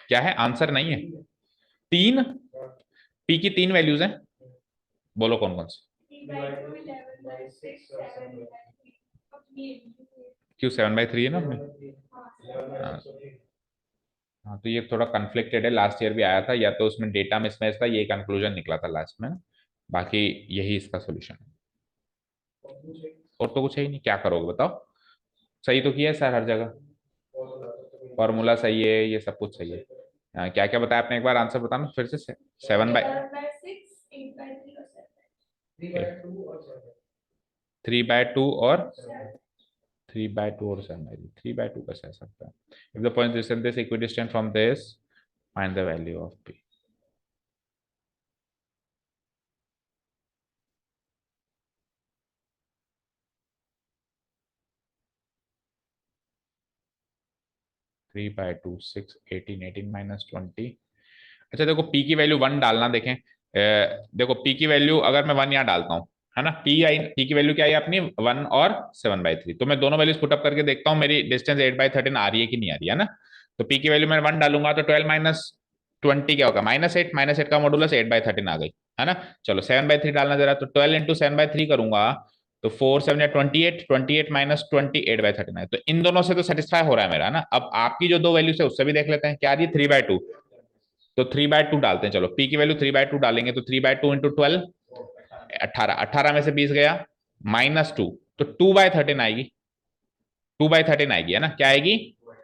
क्या है, आंसर नहीं है, 3, p की 3 वैल्यूज हैं, बोलो कौन कौन सी, क्यों 7/3 है ना अपने. हाँ, हाँ तो ये थोड़ा कन्फ्लिक्टेड है, लास्ट ईयर भी आया था, या तो उसमें डेटा मिसमैच था, ये कंक्लूजन निकला था लास्ट में, बाकी यही इसका सोल्यूशन है, और तो कुछ है ही नहीं, क्या करोगे बताओ, सही तो किया है सर हर जगह, फॉर्मूला सही है, ये सब कुछ सही है. क्या क्या बताया आपने, एक बार आंसर बताना फिर से. 3/2 और 3/2 और 7/3, 3/2 कैसे आ सकता है, if the point is this equidistant from this, find the value of p. Three by two 6 18 18 -20. अच्छा देखो p की वैल्यू 1 डालना, देखें देखो p की वैल्यू अगर मैं 1 यहाँ डालता हूँ, है ना, p की वैल्यू क्या है अपनी 1 और 7/3, तो मैं दोनों वैल्यूज पुटअप करके देखता हूँ मेरी डिस्टेंस 8/13 आ रही है कि नहीं आ रही है ना. तो p की वैल्यू मैं 1 डालूंगा तो 12 -20 क्या होगा, -8, -8 का मॉडुलस 8/13 आ गई, है ना. चलो 7/3 डालना जरा, तो 12 इंटू 7/3 करूंगा, तो 4 7 या 28, 28 -20 8/13 है, तो इन दोनों से तो सेटिस्फाई हो रहा है मेरा ना. अब आपकी जो दो वैल्यूज है उससे भी देख लेते हैं क्या आ रही है, 3/2, तो 3/2 डालते हैं, चलो p की वैल्यू 3/2 डालेंगे, तो 3/2 इंटू 12 18, 18 में से 20 गया, -2, तो 2/13 आएगी, 2/13 आएगी, है ना, क्या आएगी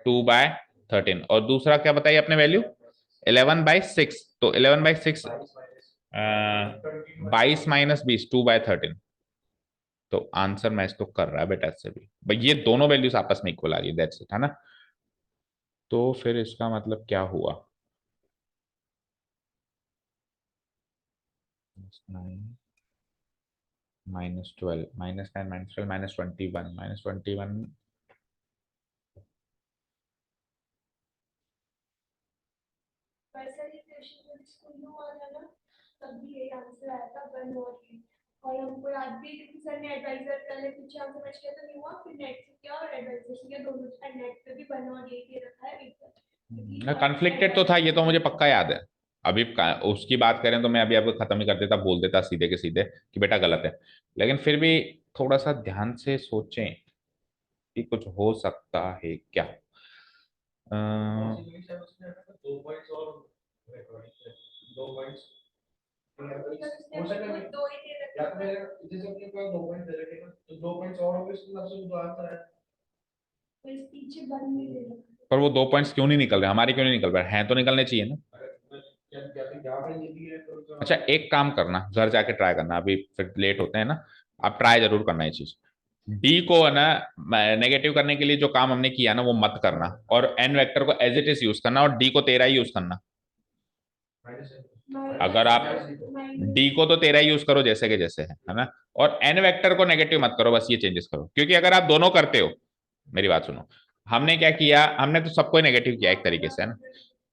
2/13. और दूसरा क्या बताइए आपने वैल्यू 11/6, तो 11/6 22 -20 2/13, तो आंसर मैच तो कर रहा है बेटा इससे भी भाई, ये दोनों वैल्यूज आपस में इक्वल आ रही है, दैट्स इट, है ना. तो फिर इसका मतलब क्या हुआ, 9 -12 -10 -12 -21 -21, वैसा ही क्वेश्चन जब स्कूल में हुआ था ना, तब भी यही आंसर आया था 1 और 3, और हमको याद भी है कि सर ने एडवाइजर पहले पीछे हम समझ गया तो नहीं हुआ, फिर नेट से किया और एडवाइजर से किया, दोनों नेट पे भी 1 और 8 दे रखा है एक कॉन्फ्लिक्टेड तो था, ये तो मुझे पक्का याद है. अभी उसकी बात करें तो मैं अभी आपको खत्म ही कर देता, बोल देता सीधे के सीधे कि बेटा गलत है, लेकिन फिर भी थोड़ा सा ध्यान से सोचें कि कुछ हो सकता है क्या. दो ही दे रखा है, पीछे 1 नहीं दे रखा. पर वो 2 पॉइंट्स क्यों नहीं निकल रहे, हमारे क्यों नहीं निकल रहे हैं, तो निकलने चाहिए ना. अच्छा एक काम करना, घर जाके ट्राई करना, अभी फिर लेट होते हैं ना, आप ट्राई जरूर करना ये चीज, डी को है ना नेगेटिव करने के लिए जो काम हमने किया ना वो मत करना, और एन वेक्टर को एज इट इज यूज करना, और डी को 13 ही यूज करना. अगर आप डी को तो 13 यूज करो जैसे के जैसे है ना, और एन वेक्टर को नेगेटिव मत करो, बस ये चेंजेस करो, क्योंकि अगर आप दोनों करते हो, मेरी बात सुनो, हमने क्या किया, हमने तो सबको नेगेटिव किया एक तरीके से, है ना।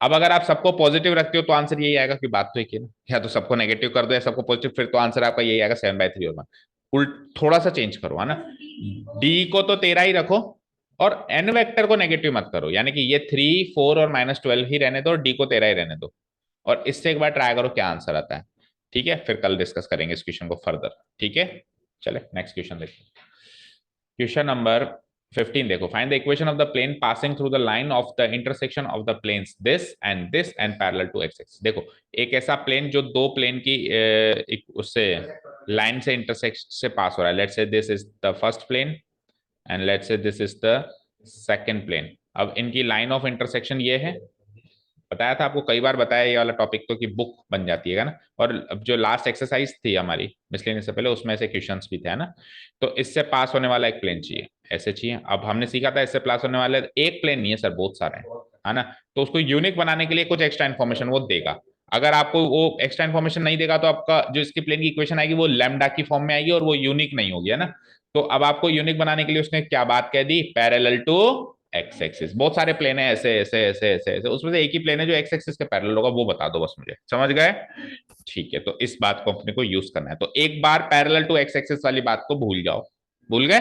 अब अगर आप सबको पॉजिटिव रखते हो तो आंसर यही आएगा, कि बात तो एक ही है ना, या तो सबको नेगेटिव कर दो या सबको पॉजिटिव, फिर तो आंसर आपका यही आएगा 7/3 और 1। उल्ट थोड़ा सा चेंज करो, है ना, डी को तो 13 ही रखो और एन वेक्टर को नेगेटिव मत करो, यानी कि ये 3, 4 और -12 ही रहने दो और डी को 13 ही रहने दो, और इससे एक बार ट्राई करो क्या आंसर आता है। ठीक है, फिर कल डिस्कस करेंगे इस क्वेश्चन को फर्दर। ठीक है, चले नेक्स्ट क्वेश्चन देखते हैं। क्वेश्चन नंबर 15 देखो, find the equation of the plane passing through the line of the intersection of the planes this and parallel to X axis. देखो, एक ऐसा प्लेन जो दो प्लेन की उससे लाइन से इंटरसेक्ट से पास हो रहा है, let's say this is the first plane and let's say this is the second plane. अब इनकी लाइन ऑफ इंटरसेक्शन ये है, बताया था आपको कई बार, बताया ये वाला टॉपिक तो, कि बुक बन जाती है ना, और अब जो लास्ट एक्सरसाइज थी हमारी मिसलेनियस से पहले, उसमें से क्वेश्चंस भी थे, है ना। तो इससे पास होने वाला एक प्लेन चाहिए, ऐसे चाहिए। अब हमने सीखा था इससे पास होने वाले एक प्लेन नहीं है सर, बहुत सारे हैं, है ना। तो उसको यूनिक बनाने के लिए कुछ एक्स्ट्रा इन्फॉर्मेशन वो देगा। अगर आपको वो एक्स्ट्रा इन्फॉर्मेशन नहीं देगा तो आपका जो इसकी प्लेन की इक्वेशन आएगी वो लैम्डा की फॉर्म में आएगी और वो यूनिक नहीं होगी, है ना। तो अब आपको यूनिक बनाने के लिए उसने क्या बात कह दी, पैरेलल टू एक्स एक्सिस। बहुत सारे प्लेन है ऐसे ऐसे ऐसे ऐसे ऐसे, उसमें से एक ही प्लेन है जो एक्स एक्सिस के पैरेलल होगा, वो बता दो बस मुझे, समझ गए। ठीक है, तो इस बात को अपने को यूज करना है, तो एक बार पैरेलल टू एक्स एक्सिस वाली बात को भूल जाओ, भूल गए,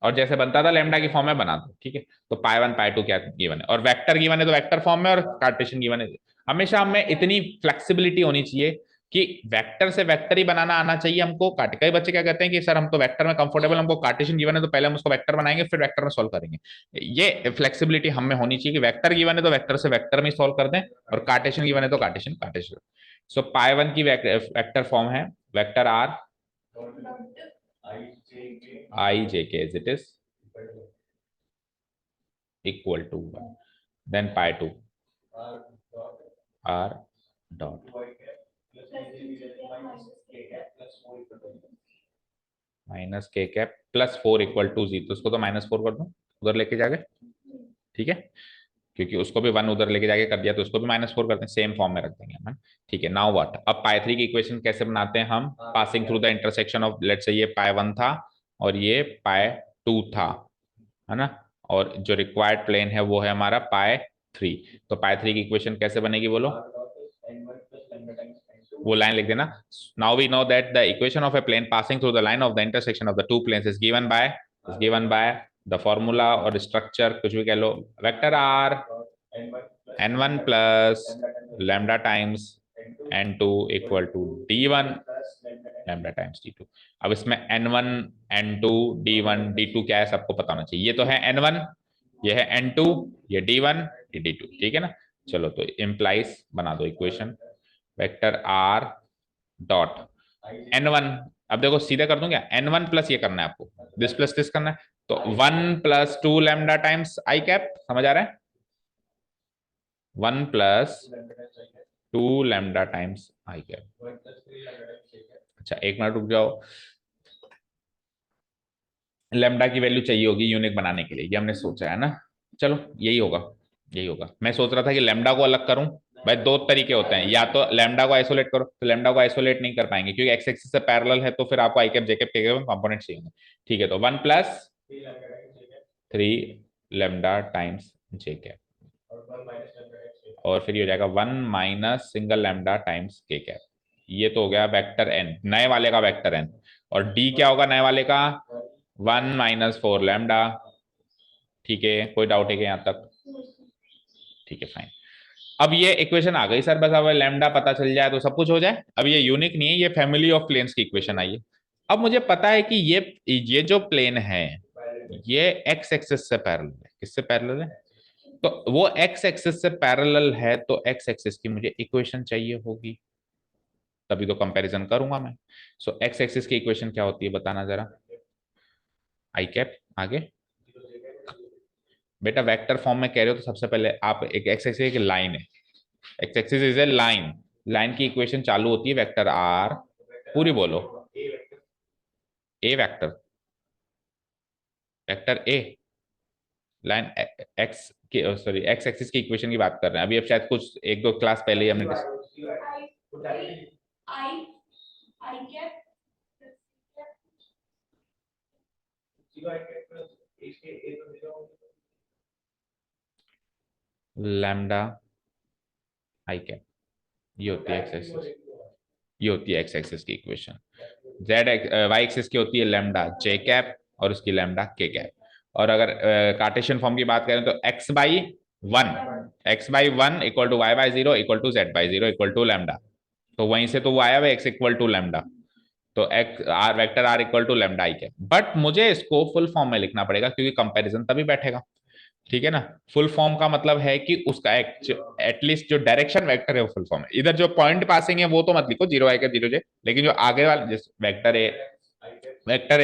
और जैसे बनता था लैम्डा की फॉर्म में बना दो। ठीक है, तो π1 π2 क्या गिवन है, और वेक्टर गिवन है तो वेक्टर फॉर्म में, और कार्टेशियन गिवन है। हमेशा हमें इतनी फ्लेक्सिबिलिटी होनी चाहिए कि वेक्टर से वेक्टर ही बनाना आना चाहिए हमको। कई बच्चे क्या कहते हैं कि सर हम तो वेक्टर में कंफर्टेबल, हमको कार्टेशियन गिवन है तो पहले हम उसको वेक्टर बनाएंगे फिर वेक्टर में सॉल्व करेंगे। ये फ्लेक्सिबिलिटी हमें होनी चाहिए कि वेक्टर गिवन है तो वेक्टर से वेक्टर में सॉल्व कर दें, और कार्टेशियन गिवन है तो कार्टेशियन कार्टेशियन। सो π1 की वेक्टर फॉर्म है vector R I j k as it is equal to 1, then π2 r dot minus के कैप प्लस 4 इक्वल टू 0, तो उसको तो -4 कर दो उधर लेके जाके। ठीक है, क्योंकि उसको भी 1 उधर लेके जाके कर दिया तो उसको भी -4 करते हैं, सेम फॉर्म में रख देंगे हम। ठीक है, नाउ व्हाट, अब π3 की इक्वेशन कैसे बनाते हैं हम, passing through the intersection of, let's say ये π1 था और ये π2 था, है ना, और जो रिक्वायर्ड प्लेन है वो है हमारा π3। तो π3 की इक्वेशन कैसे बनेगी बोलो, वो लाइन लिख देना। Now we know that the equation of a plane passing through the line of the intersection of the two planes is given by the formula और स्ट्रक्चर कुछ भी कह लो, vector R n1 plus lambda times n2 equal to d1 lambda times d2। अब इसमें n1 n2 d1 d2 क्या है सबको पता होना चाहिए, ये तो है n1, ये है n2, ये d1 ये d2। ठीक है ना, चलो तो इम्प्लाइज बना दो equation, vector r dot n1, अब देखो सीधे कर दूं क्या, n1 प्लस ये करना है आपको, दिस प्लस दिस करना है, तो 1 plus 2 lambda times I cap, समझ आ रहा है, 1 plus 2 lambda times I cap. अच्छा एक मिनट रुक जाओ, लैम्डा की वैल्यू चाहिए होगी यूनिक बनाने के लिए, ये हमने सोचा है ना, चलो यही होगा, यही होगा। मैं सोच रहा था कि लैम्डा को अलग करूं, भाई दो तरीके होते हैं, या तो लैम्डा को आइसोलेट करो, तो लैम्डा को आइसोलेट नहीं कर पाएंगे क्योंकि एक्स एक्सिस से पैरेलल है, तो फिर आपको आई कैप जे कैप के कंपोनेंट चाहिए। ठीक है, तो 1 plus 3 lambda times J cap, और फिर ये हो जाएगा 1 minus single lambda times K cap. ये तो हो गया वेक्टर एन, नए वाले का वेक्टर एन, और डी क्या होगा नए वाले का, 1 माइनस 4 लैम्डा। ठीक है, कोई डाउट है क्या यहाँ तक, ठीक है फाइन। अब ये इक्वेशन आ गई सर, बस अब लैम्डा पता चल जाए तो सब कुछ हो जाए। अब ये यूनिक नहीं है, ये फैमिली ऑफ प्लेन्स की इक्वेशन आई है। अब मुझे पता है कि ये जो प्लेन है ये एक्स एक्सिस से पैरेलल है, किससे पैरेलल है, तो वो एक्स एक्सिस से पैरेलल है, तो एक्स एक्सिस की मुझे इक्वेशन चाहिए होगी, तभी तो कंपैरिजन करूंगा मैं। सो एक्स एक्सिस की इक्वेशन क्या होती है बताना जरा, आई कैप आगे, बेटा वेक्टर फॉर्म में कह रहे हो तो सबसे पहले आप एक एक्स एक्सिस की लाइन है, X axis is a line, line की इक्वेशन चालू होती है वेक्टर आर, पूरी बोलो, A vector, vector A, line X की, सॉरी एक्स एक्सिस की इक्वेशन की बात कर रहे हैं अभी, अब शायद कुछ एक दो क्लास पहले ही हमने I cap lambda I cap, ये होती है एक्स एक्सिस, ये होती है एक्स एक्सिस की इक्वेशन। जेड वाई एक्सिस की होती है लैम्डा जे कैप और उसकी लैम्डा के कैप। और अगर कार्टेशियन फॉर्म की बात करें तो x/1 equal to y/0 equal to z/0 equal to lambda. तो वहीं से तो वो आया हुआ x इक्वल टू लैम्डा, तो x R vector R equal to lambda I cap. But मुझे इसको फुल फॉर्म में लिखना पड़ेगा क्योंकि कंपैरिजन तभी बैठेगा, ठीक है ना। फुल फॉर्म का मतलब है कि उसका एटलीस्ट जो डायरेक्शन वेक्टर है वो फुल फॉर्म है। इधर जो पॉइंट पासिंग है वो तो मत लिखो 0 i कैप 0 j, लेकिन जो आगे वाला जिस vector A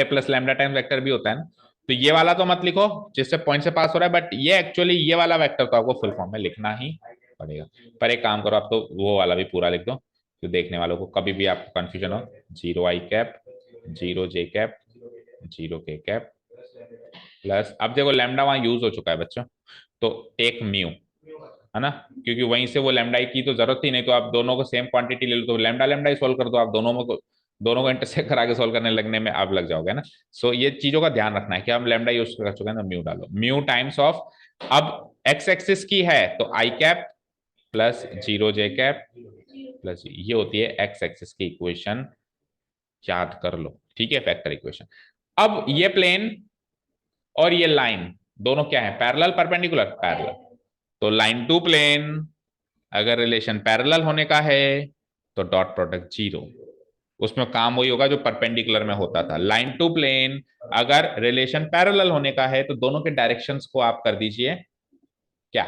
plus lambda times vector भी होता है ना, तो ये वाला तो मत लिखो जिससे पॉइंट से पास हो रहा है, बट ये एक्चुअली ये वाला वेक्टर तो आपको फुल फॉर्म में लिखना ही पड़ेगा। पर एक काम करो, आप तो वो वाला भी पूरा लिख दो, तो देखने वालों को कभी भी आपको कंफ्यूजन हो। 0 i cap 0 j cap 0 k cap plus, अब देखो लैम्डा वहां यूज हो चुका है बच्चों, तो टेक म्यू, है ना, क्योंकि वहीं से वो लैम्डा की तो जरूरत ही नहीं, तो आप दोनों को सेम क्वांटिटी ले लो तो लैम्डा लैम्डा ही सोल्व कर दो, आप दोनों को इंटरसेक्ट करा के सोल्व करने लगने में आप लग जाओगे ना। सो ये चीजों का ध्यान रखना है कि हम लैम्डा यूज कर चुके हैं ना, म्यू डालो, म्यू टाइम्स ऑफ, अब एक्स एक्सिस की है तो I cap plus 0 j cap plus, ये होती है एक्स एक्सिस की इक्वेशन, याद कर लो, ठीक है, वेक्टर इक्वेशन। अब ये प्लेन और ये लाइन दोनों क्या है, पैरेलल परपेंडिकुलर, पैरेलल। तो लाइन टू प्लेन अगर रिलेशन पैरेलल होने का है तो डॉट प्रोडक्ट 0, उसमें काम वही होगा जो परपेंडिकुलर में होता था। लाइन टू प्लेन अगर रिलेशन पैरेलल होने का है तो दोनों के डायरेक्शंस को आप कर दीजिए क्या,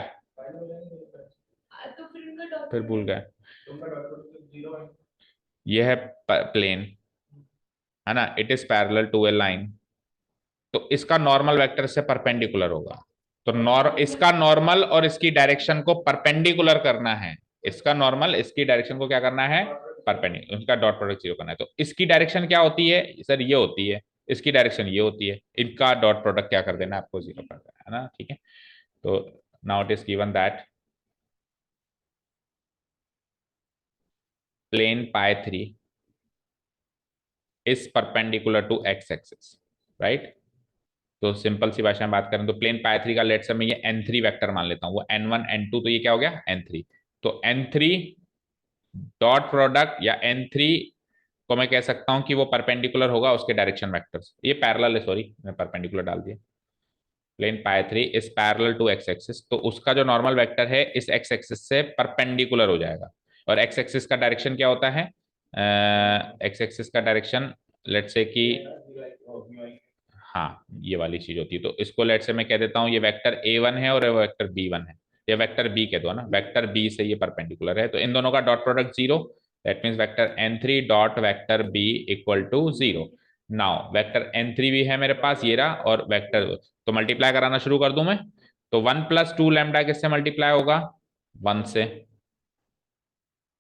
तो फिर उनका डॉट फिर भूल गए, ये है प्लेन, है ना, it is parallel to a line, तो इसका नॉर्मल वेक्टर से परपेंडिकुलर होगा। तो इसका नॉर्मल और इसकी डायरेक्शन को परपेंडिकुलर करना है, इसका नॉर्मल इसकी डायरेक्शन को क्या करना है, परपेंडिकुलर, उनका डॉट प्रोडक्ट 0 करना है। तो इसकी डायरेक्शन क्या होती है सर, ये होती है, इसकी डायरेक्शन ये होती है, इनका डॉट प्रोडक्ट क्या कर देना है आपको, 0 कर देना है ना, ठीक है। तो now it is given that plane pi 3 is perpendicular to X axis, right. तो सिंपल सी भाषा में बात करें तो प्लेन पाई 3 का लेट से मैं ये n3 वेक्टर मान लेता हूँ, वो n1 n2, तो ये क्या हो गया n3। तो n3 डॉट प्रोडक्ट या n3 को मैं कह सकता हूं कि वो परपेंडिकुलर होगा उसके डायरेक्शन वेक्टर्स, ये पैरेलल है, सॉरी मैं परपेंडिकुलर डाल दिया। Plane pi 3 is parallel to X axis, तो उसका जो नॉर्मल वेक्टर है इस एक्स एक्सिस से परपेंडिकुलर हो जाएगा। और एक्स एक्सिस का डायरेक्शन क्या होता है, एक्स एक्सिस का डायरेक्शन लेट से कि, हाँ ये वाली चीज होती है, तो इसको लेट से मैं कह देता हूँ ये वेक्टर a1 है और वेक्टर b1 है, या वेक्टर b कह दो ना, वेक्टर b से ये परपेंडिकुलर है, तो इन दोनों का dot product 0, that means vector n3 dot vector b equal to 0। Now vector n3 भी है मेरे पास ये रहा, और वेक्टर, तो मल्टीप्लाई कराना शुरू कर दूं मैं, तो 1 + 2 लैम्डा किससे मल्टीप्लाई होगा, 1 से,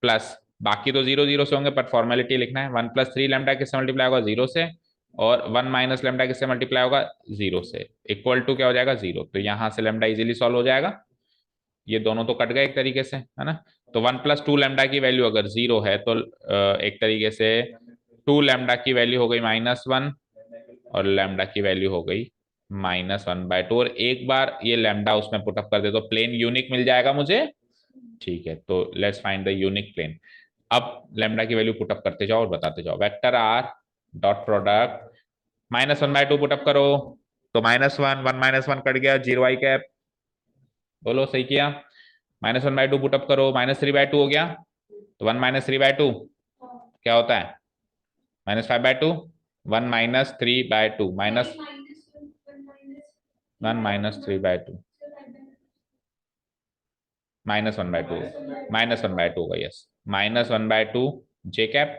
प्लस बाकी तो 0 0 से होंगे पर फॉर्मेलिटी लिखना है, 1 + 3 लैम्डा किससे मल्टीप्लाई होगा, 0 से, और 1 माइनस लैम्डा किससे मल्टीप्लाई होगा, 0 से, इक्वल टू क्या हो जाएगा 0, तो यहां से लैम्डा इजीली सॉल्व हो जाएगा, ये दोनों तो कट गए एक तरीके से, है ना। तो 1 + 2 लैम्डा की वैल्यू अगर 0 है तो एक तरीके से 2 लैम्डा की वैल्यू हो गई -1 और लैम्डा की वैल्यू हो गई -1/2, और एक बार ये लैम्डा उसमें पुटअप कर दे तो प्लेन यूनिक मिल जाएगा मुझे, ठीक है। तो let's find the unique plane. अब लैम्डा की वैल्यू पुटअप करते जाओ और बताते जाओ, vector R dot product -1/2 put up करो, तो -1 1 -1 कट गया, 0 i कैप, बोलो सही किया, -1/2 पुटअप करो, -3/2 हो गया, तो 1 - 3/2 क्या होता है, -5/2, 1 - 3/2 -1 - 3/2 -1/2 -1/2 होगा, यस, -1/2 जे कैप,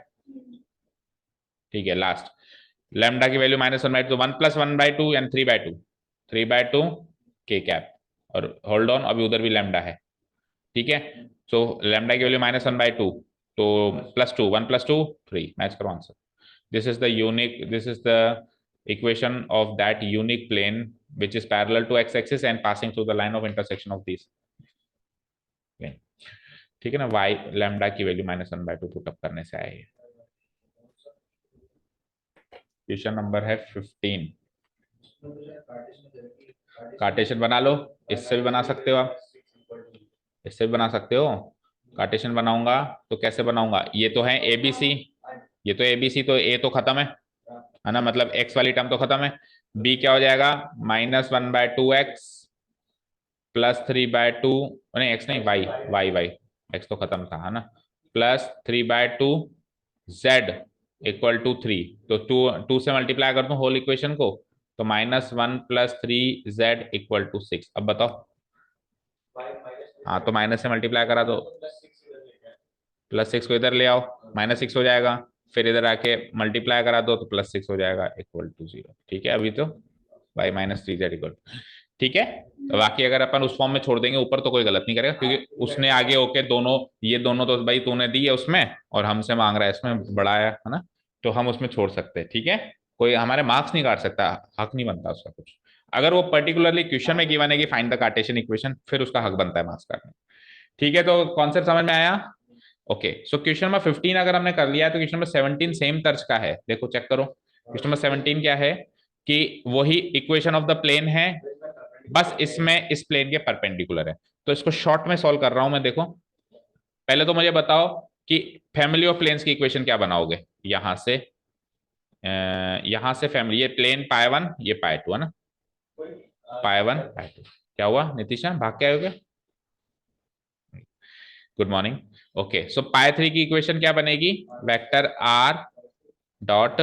ठीक है। लास्ट लैम्डा की वैल्यू -1/2, तो 1 + 1/2 यानी 3/2 के कैप, और होल्ड ऑन अभी उधर भी लैम्डा है, ठीक है। सो लैम्डा की वैल्यू -1/2, तो +2 1 + 2 3, मैच करो answer. This is the unique, this is the equation of that unique plane which is parallel to x axis and passing through the line of intersection of these plane. ठीक है ना, वाई लैम्डा की वैल्यू -1/2 पुटअप करने से आए। क्वेश्चन नंबर है 15। कार्टेशियन बना लो, इससे भी बना सकते हो आप, इससे भी बना सकते हो। कार्टेशियन बनाऊंगा तो कैसे बनाऊंगा, ये तो है ABC, ये तो ABC, तो A तो खत्म है ना, मतलब x वाली टर्म तो खत्म है। B क्या हो जाएगा, -1/2x +3/2, नहीं x नहीं, y x तो खत्म था, है ना, +3/2 z इक्वल टू 3। तो 2 से मल्टीप्लाई कर दूं होल इक्वेशन को, तो -1 + 3z इक्वल टू 6। अब बताओ, हाँ तो माइनस से मल्टीप्लाई करा दो, +6 को इधर ले आओ, -6 हो जाएगा, फिर इधर आके मल्टीप्लाई करा दो तो +6 हो जाएगा इक्वल टू 0। ठीक है, अभी तो y -3z इक्वल, ठीक है। तो बाकी अगर अपन उस फॉर्म में छोड़ देंगे ऊपर तो कोई गलत नहीं करेगा, क्योंकि उसने आगे होके दोनों, ये दोनों तो भाई तूने दी है उसमें और हमसे मांग रहा है इसमें, बड़ा है ना, तो हम उसमें छोड़ सकते हैं। ठीक है, कोई हमारे मार्क्स नहीं काट सकता, हक नहीं बनता उसका कुछ। अगर वो पर्टिकुलरली क्वेश्चन में गिवन है कि फाइंड द कार्टेशियन इक्वेशन, फिर उसका हक बनता है मार्क्स काटने। ठीक है, तो कॉन्सेप्ट समझ में आया। ओके, सो क्वेश्चन नंबर 15 अगर हमने कर लिया है तो क्वेश्चन नंबर 17 सेम तर्ज का है। देखो चेक करो, क्वेश्चन नंबर 17 क्या है कि वही इक्वेशन ऑफ द प्लेन है, बस इसमें इस प्लेन के परपेंडिकुलर है। तो इसको शॉर्ट में सॉल्व कर रहा हूं मैं। देखो पहले तो मुझे बताओ कि फैमिली ऑफ प्लेन्स की इक्वेशन क्या बनाओगे। यहां से फैमिली, ये प्लेन π1 ये π2 है ना, π1 π2। क्या हुआ नितिशा, भाग के आयोगे, गुड मॉर्निंग। ओके, सो π3 की इक्वेशन क्या बनेगी, vector r dot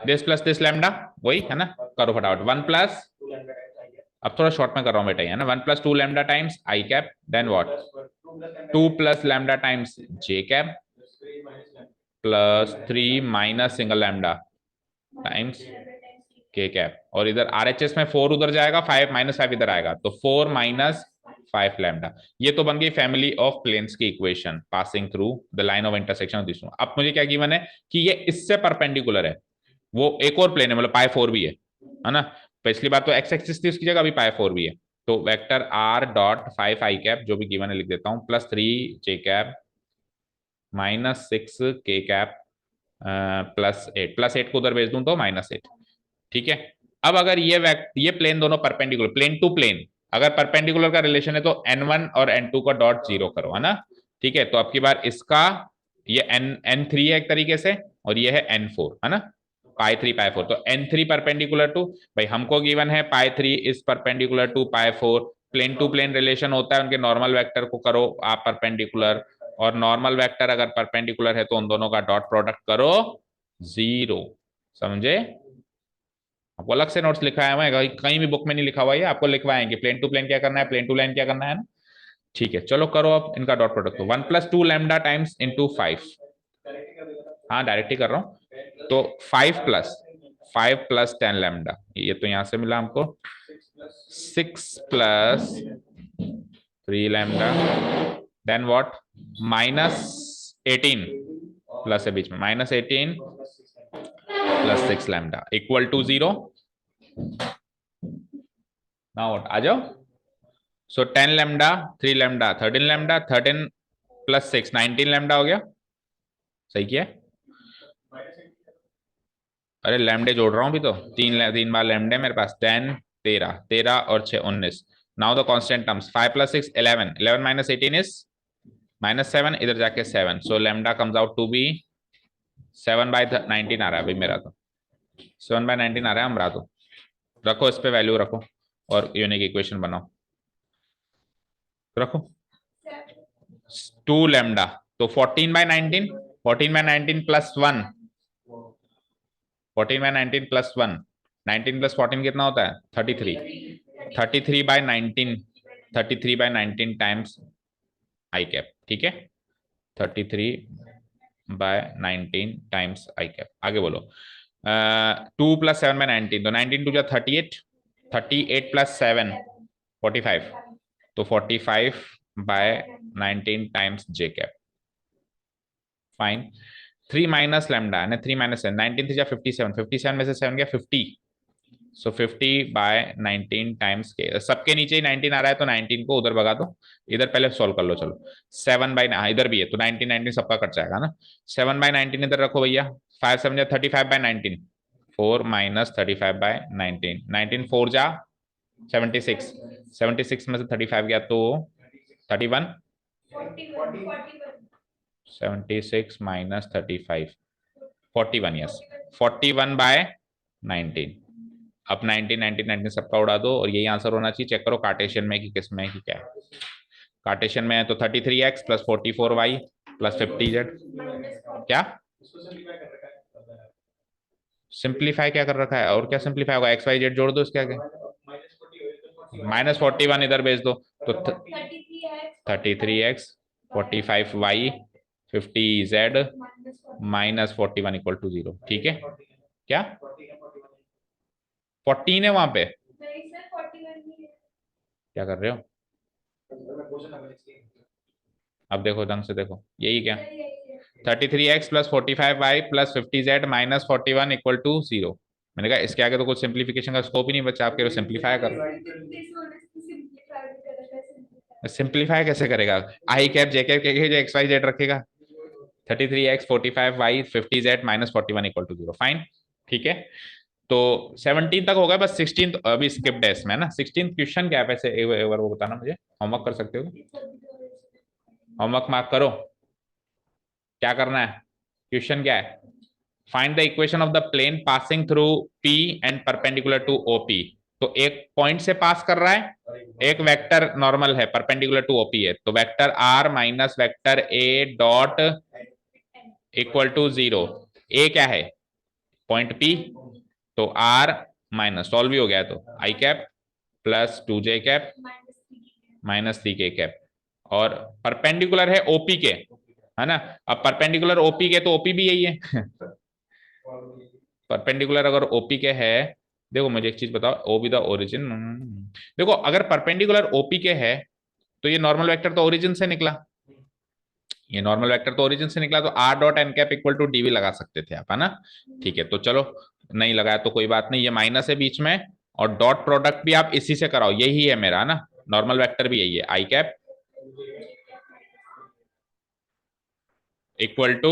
this plus this lambda, वही है ना, करो फटाफट। 1 प्लस, अब थोड़ा शॉर्ट में कर रहा हूँ बेटा, है ना, 1 + 2 lambda times I cap, then what 2 + lambda times J cap +3 minus single lambda times K cap, और इधर RHS में 4 उधर जाएगा, 5 -5 इधर आएगा, तो 4 - 5 लैम्डा। ये तो बन गई फैमिली ऑफ प्लेन्स की equation passing through the line of intersection of this. अब मुझे क्या गिवन है कि ये इससे परपेंडिकुलर है, वो एक और प्लेन है, मतलब π4 भी है ना। पिछली बार तो x एक्सिस थी, उसकी जगह अभी π4 भी है। तो वेक्टर r डॉट 5 आई कैप जो भी गिवन है लिख देता हूँ, +3 जे कैप -6 के कैप +8 को उधर भेज दूं तो -8। ठीक है, अब अगर ये प्लेन दोनों परपेंडिकुलर, प्लेन टू प्लेन, अगर परपेंडिकुलर का रिलेशन है तो n1 और n2 का डॉट 0 करो, है ना। ठीक है, तो अब की बार इसका ये n3 है एक तरीके से, और ये है n4, है ना, π3 π4। तो n3 परपेंडिकुलर टू, भाई हमको गिवन है π3 is perpendicular to π4, plane to plane relation होता है, उनके नॉर्मल वेक्टर को करो आप परपेंडिकुलर, और नॉर्मल वेक्टर अगर परपेंडिकुलर है तो उन दोनों का डॉट प्रोडक्ट करो 0। समझे, आपको अलग से नोट्स लिखा है, मैं कहीं भी बुक में नहीं लिखा हुआ है, आपको लिखवाएंगे प्लेन टू प्लेन क्या करना है, प्लेन टू लाइन क्या करना है ना। ठीक है, चलो करो अब इनका dot product. 1 + 2 lambda times into 5, हाँ डायरेक्ट ही कर रहा हूँ, तो 5 + 10 लैम्डा, ये तो यहां से मिला हमको, 6 + 3 लैम्डा, देन व्हाट -18 प्लस है बीच में, -18 + 6 lambda equal to 0। Now what, आ जाओ। So 10 lambda 3 lambda 13 lambda, 13 + 6 19 lambda हो गया। सही किया, अरे लैम्डे जोड़ रहा हूं भी तो, 3 बार लैम्डे मेरे पास, 10 13 13 और 6 19। Now the constant terms, 5 + 6 11, 11 - 18 is -7, इधर जाके 7, so lambda comes out to be 7/19 आ रहा है भाई मेरा तो, 7/19 आ रहा है हमारा तो। रखो इस पे वैल्यू रखो और यूनिक इक्वेशन बनाओ, रखो 2 लैम्डा, तो 14/19, 14/19 + 1, 14/19 + 1, 19 + 14 कितना होता है 33, 33/19, 33/19 टाइम्स आई कैप। ठीक है, 33/19 टाइम्स आई कैप। आगे बोलो, 2 + 7/19, तो 19 2 38, 38 + 7 45, तो 45/19 times J cap. Fine, 3 - lambda है ना, 3 - 7, 19 3 57, 57 में से 7 गया 50, सो 50/19 टाइम्स के, सबके नीचे ही 19 आ रहा है तो 19 को उधर भगा दो, इधर पहले सॉल्व कर लो। चलो 7/, इधर भी है तो 19 19 सबका कट जाएगा ना। 7/19 इधर रखो भैया, 5 7 35/19, 4 माइनस 35/19, 19 4 जा 76, 76 में से 35 गया तो 31, 76 माइनस 35, 41, यस 41/19। अब 19 19 19 सबका उड़ा दो और यही आंसर होना चाहिए। चेक करो कार्टेशियन में कि किस में है कि क्या है। कार्टेशियन में है तो 33x plus 44y plus 50z। क्या सिंप्लीफाई क्या कर रखा है, और क्या सिंप्लीफाई होगा, एक्स वाई जेड जोड़ दो इसके आगे, -41 इधर भेज दो तो 33x 45y 50z -41 equal to 0। ठीक है, क्या 14 है वहां पे, क्या कर रहे हो, अब देखो ढंग से देखो, यही क्या 33x plus 45y plus 50z minus 41 equal to 0। मैंने कहा इसके आगे तो कुछ सिंप्लीफिकेशन का स्कोप ही नहीं बचा, आपके सिंप्लीफाई करो। सिंप्लीफाई कैसे करेगा, आई कैप जे कैप के जो एक्स वाई जेड रखेगा, 33x 45y 50z minus 41 equal to 0, fine. ठीक है, तो 17 तक हो गया, बस 16 अभी स्किप्ड है इसमें ना। 16 क्वेश्चन क्या है वैसे, एक बार वो बताना मुझे, होमवर्क कर सकते हो, होमवर्क मार्क करो। क्या करना है, क्वेश्चन क्या है, find the equation of the plane passing through P and perpendicular to OP। तो एक पॉइंट से पास कर रहा है, एक वेक्टर नॉर्मल है परपेंडिकुलर टू OP है, तो vector R minus vector A dot equal to 0। A क्या है, पॉइंट P, तो R माइनस सॉल्व भी हो गया, तो I cap plus 2j cap minus 3k cap, और परपेंडिकुलर है OP के, है ना। अब परपेंडिकुलर OP के तो OP भी यही है परपेंडिकुलर अगर OP के है, देखो मुझे एक चीज बताओ, O बी द ओरिजिन, देखो अगर परपेंडिकुलर OP के है तो ये नॉर्मल वेक्टर तो ओरिजिन से निकला, ये नॉर्मल वेक्टर तो ओरिजिन से निकला, तो R dot N cap equal to D भी लगा सकते थे आप, है ना। ठीक है, तो चलो नहीं लगाया तो कोई बात नहीं, ये माइनस है बीच में, और डॉट प्रोडक्ट भी आप इसी से कराओ, यही है मेरा, है ना, नॉर्मल वेक्टर भी यही है, आई कैप इक्वल टू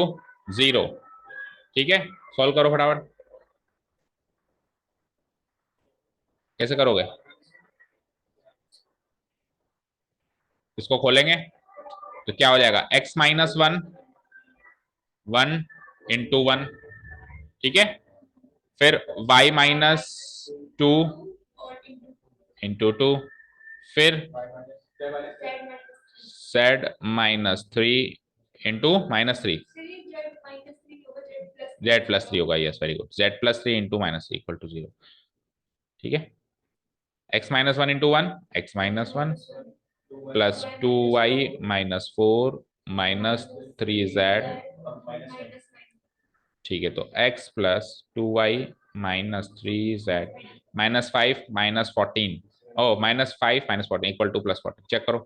0। ठीक है, सॉल्व करो फटाफट, कैसे करोगे, इसको खोलेंगे तो क्या हो जाएगा, x माइनस 1 1 इंटू 1, ठीक है, फिर y माइनस 2 इंटू 2, फिर z minus 3 into -3, z plus 3 होगा, yes very good, z plus 3 into -3 equal to 0। ठीक है, x minus 1 into 1 x minus 1 plus 2y minus 4 minus 3z। ठीक है, तो x plus 2y minus 3z minus 5 minus 14, ओ -5 माइनस 14 इक्वल टू +14, चेक करो।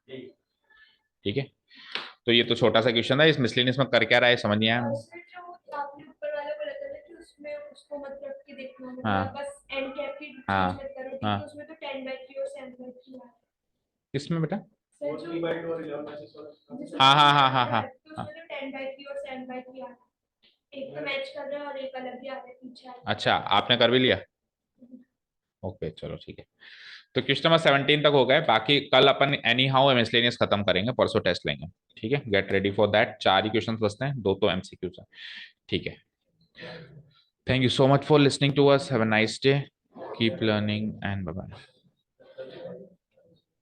ठीक है, तो ये तो छोटा सा क्वेश्चन था, इस मिसलेनियस में कर क्या रहा है समझ नहीं आया। हाँ हाँ हाँ, किसमें बेटा, हाँ हाँ हाँ हाँ हाँ हाँ, एक तो मैच कर रहा है और एक अलग ही आ रहा है पीछे। अच्छा आपने कर भी लिया, ओके चलो ठीक है। तो क्वेश्चन नंबर 17 तक हो गए, बाकी कल अपन एनी हाउ मिसलेनियस खत्म करेंगे, परसों टेस्ट लेंगे। ठीक है, गेट रेडी फॉर दैट, 4 ही क्वेश्चन बचते हैं, 2 तो MCQs हैं। ठीक है, thank you so much for listening to us, have a nice day, keep learning and bye bye.